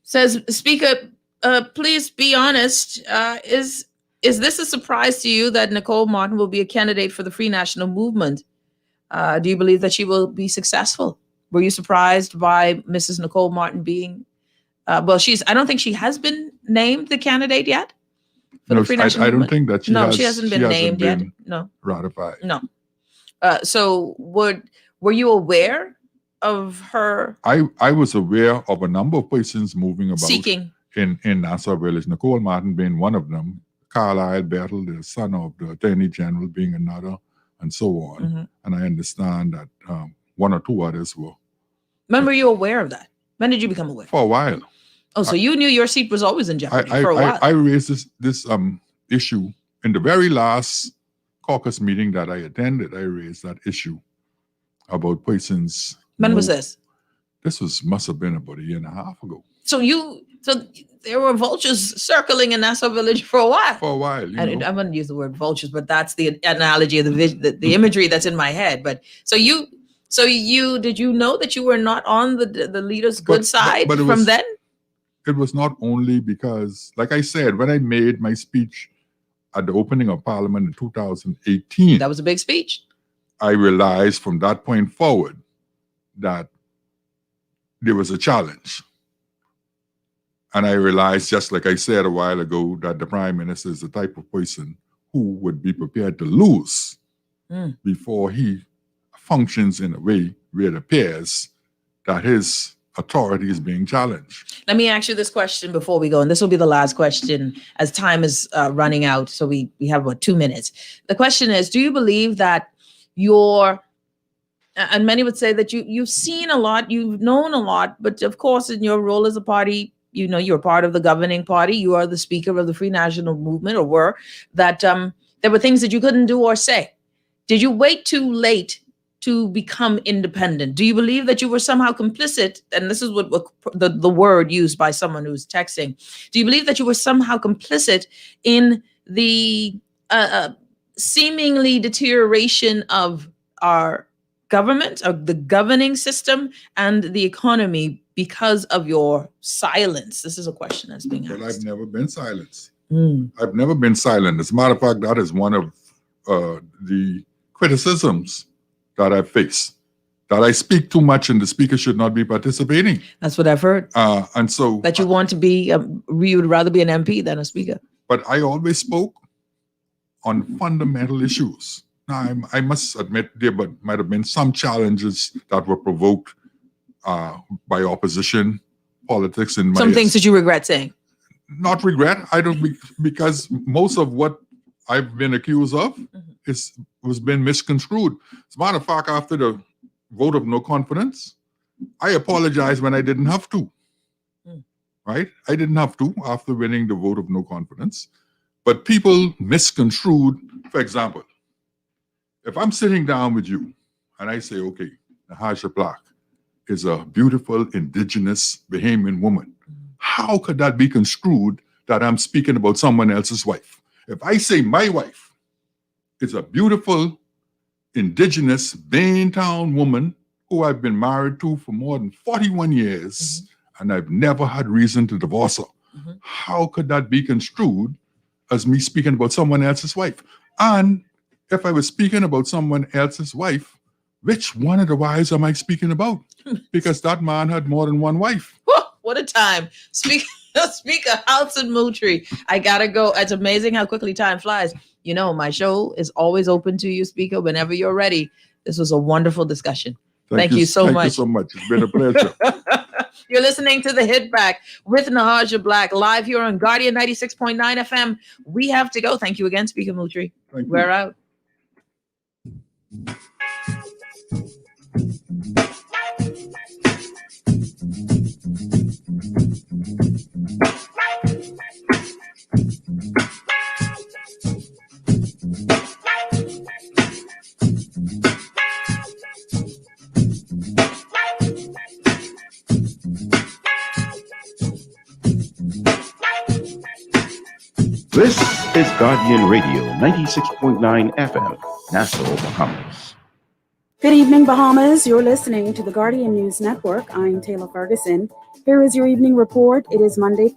Says, Speaker, please be honest. Is this a surprise to you that Nicole Martin will be a candidate for the Free National Movement? Do you believe that she will be successful? Were you surprised by Mrs. Nicole Martin being, I don't think she has been named the candidate yet. No, I don't think that she hasn't been named yet. No. Ratified. No. So were you aware of her? I was aware of a number of persons moving about seeking in Nassau Village. Nicole Martin being one of them. Carlisle Battle, the son of the Attorney General, being another, and so on. And I understand that one or two others were. When were you aware of that? When did you become aware? For a while. Oh, so you knew your seat was always in jeopardy for a while. I raised this issue in the very last caucus meeting that I attended. I raised that issue about persons. When was this? This must have been about a year and a half ago. So there were vultures circling in Nassau Village for a while. For a while, I wouldn't use the word vultures, but that's the analogy of the imagery that's in my head. But did you know that you were not on the leader's good side from then? It was not only because, like I said, when I made my speech at the opening of Parliament in 2018, that was a big speech. I realized from that point forward that there was a challenge. And I realized, just like I said a while ago, that the Prime Minister is the type of person who would be prepared to lose before he functions in a way where it appears that his authority is being challenged. Let me ask you this question before we go, and this will be the last question as time is running out. So we have about 2 minutes. The question is, do you believe that your And many would say that you've seen a lot, you've known a lot, but of course, in your role as a party, you're part of the governing party. You are the speaker of the Free National Movement, or were, that there were things that you couldn't do or say. Did you wait too late to become independent? Do you believe that you were somehow complicit? And this is what the word used by someone who's texting. Do you believe that you were somehow complicit in the seemingly deterioration of our government, of the governing system, and the economy because of your silence? This is a question that's being asked. Well, I've never been silenced. I've never been silent. As a matter of fact, that is one of the criticisms that I face, that I speak too much and the speaker should not be participating. That's what I've heard. And so that you want to be, you would rather be an MP than a speaker. But I always spoke on fundamental issues. Now, I must admit there might have been some challenges that were provoked by opposition politics. Some things that you regret saying. Not regret. I don't, because most of what I've been accused of was been misconstrued. As a matter of fact, after the vote of no confidence, I apologized when I didn't have to. Right? I didn't have to after winning the vote of no confidence. But people misconstrued. For example, if I'm sitting down with you and I say, okay, Nahaja Black is a beautiful indigenous Bahamian woman, how could that be construed that I'm speaking about someone else's wife? If I say my wife is a beautiful indigenous Baintown woman who I've been married to for more than 41 years, and I've never had reason to divorce her, how could that be construed as me speaking about someone else's wife? And if I was speaking about someone else's wife, which one of the wives am I speaking about? Because that man had more than one wife. What a time. Speaker Halson Moultrie. I gotta go. It's amazing how quickly time flies. My show is always open to you, Speaker, whenever you're ready. This was a wonderful discussion. Thank you so much. Thank you so much. It's been a pleasure. You're listening to The Hit Back with Nahaja Black, live here on Guardian 96.9 FM. We have to go. Thank you again, Speaker Moultrie. We're out. This is Guardian Radio 96.9 FM, Nassau, Bahamas. Good evening, Bahamas. You're listening to the Guardian News Network. I'm Taylor Ferguson. Here is your evening report. It is Monday,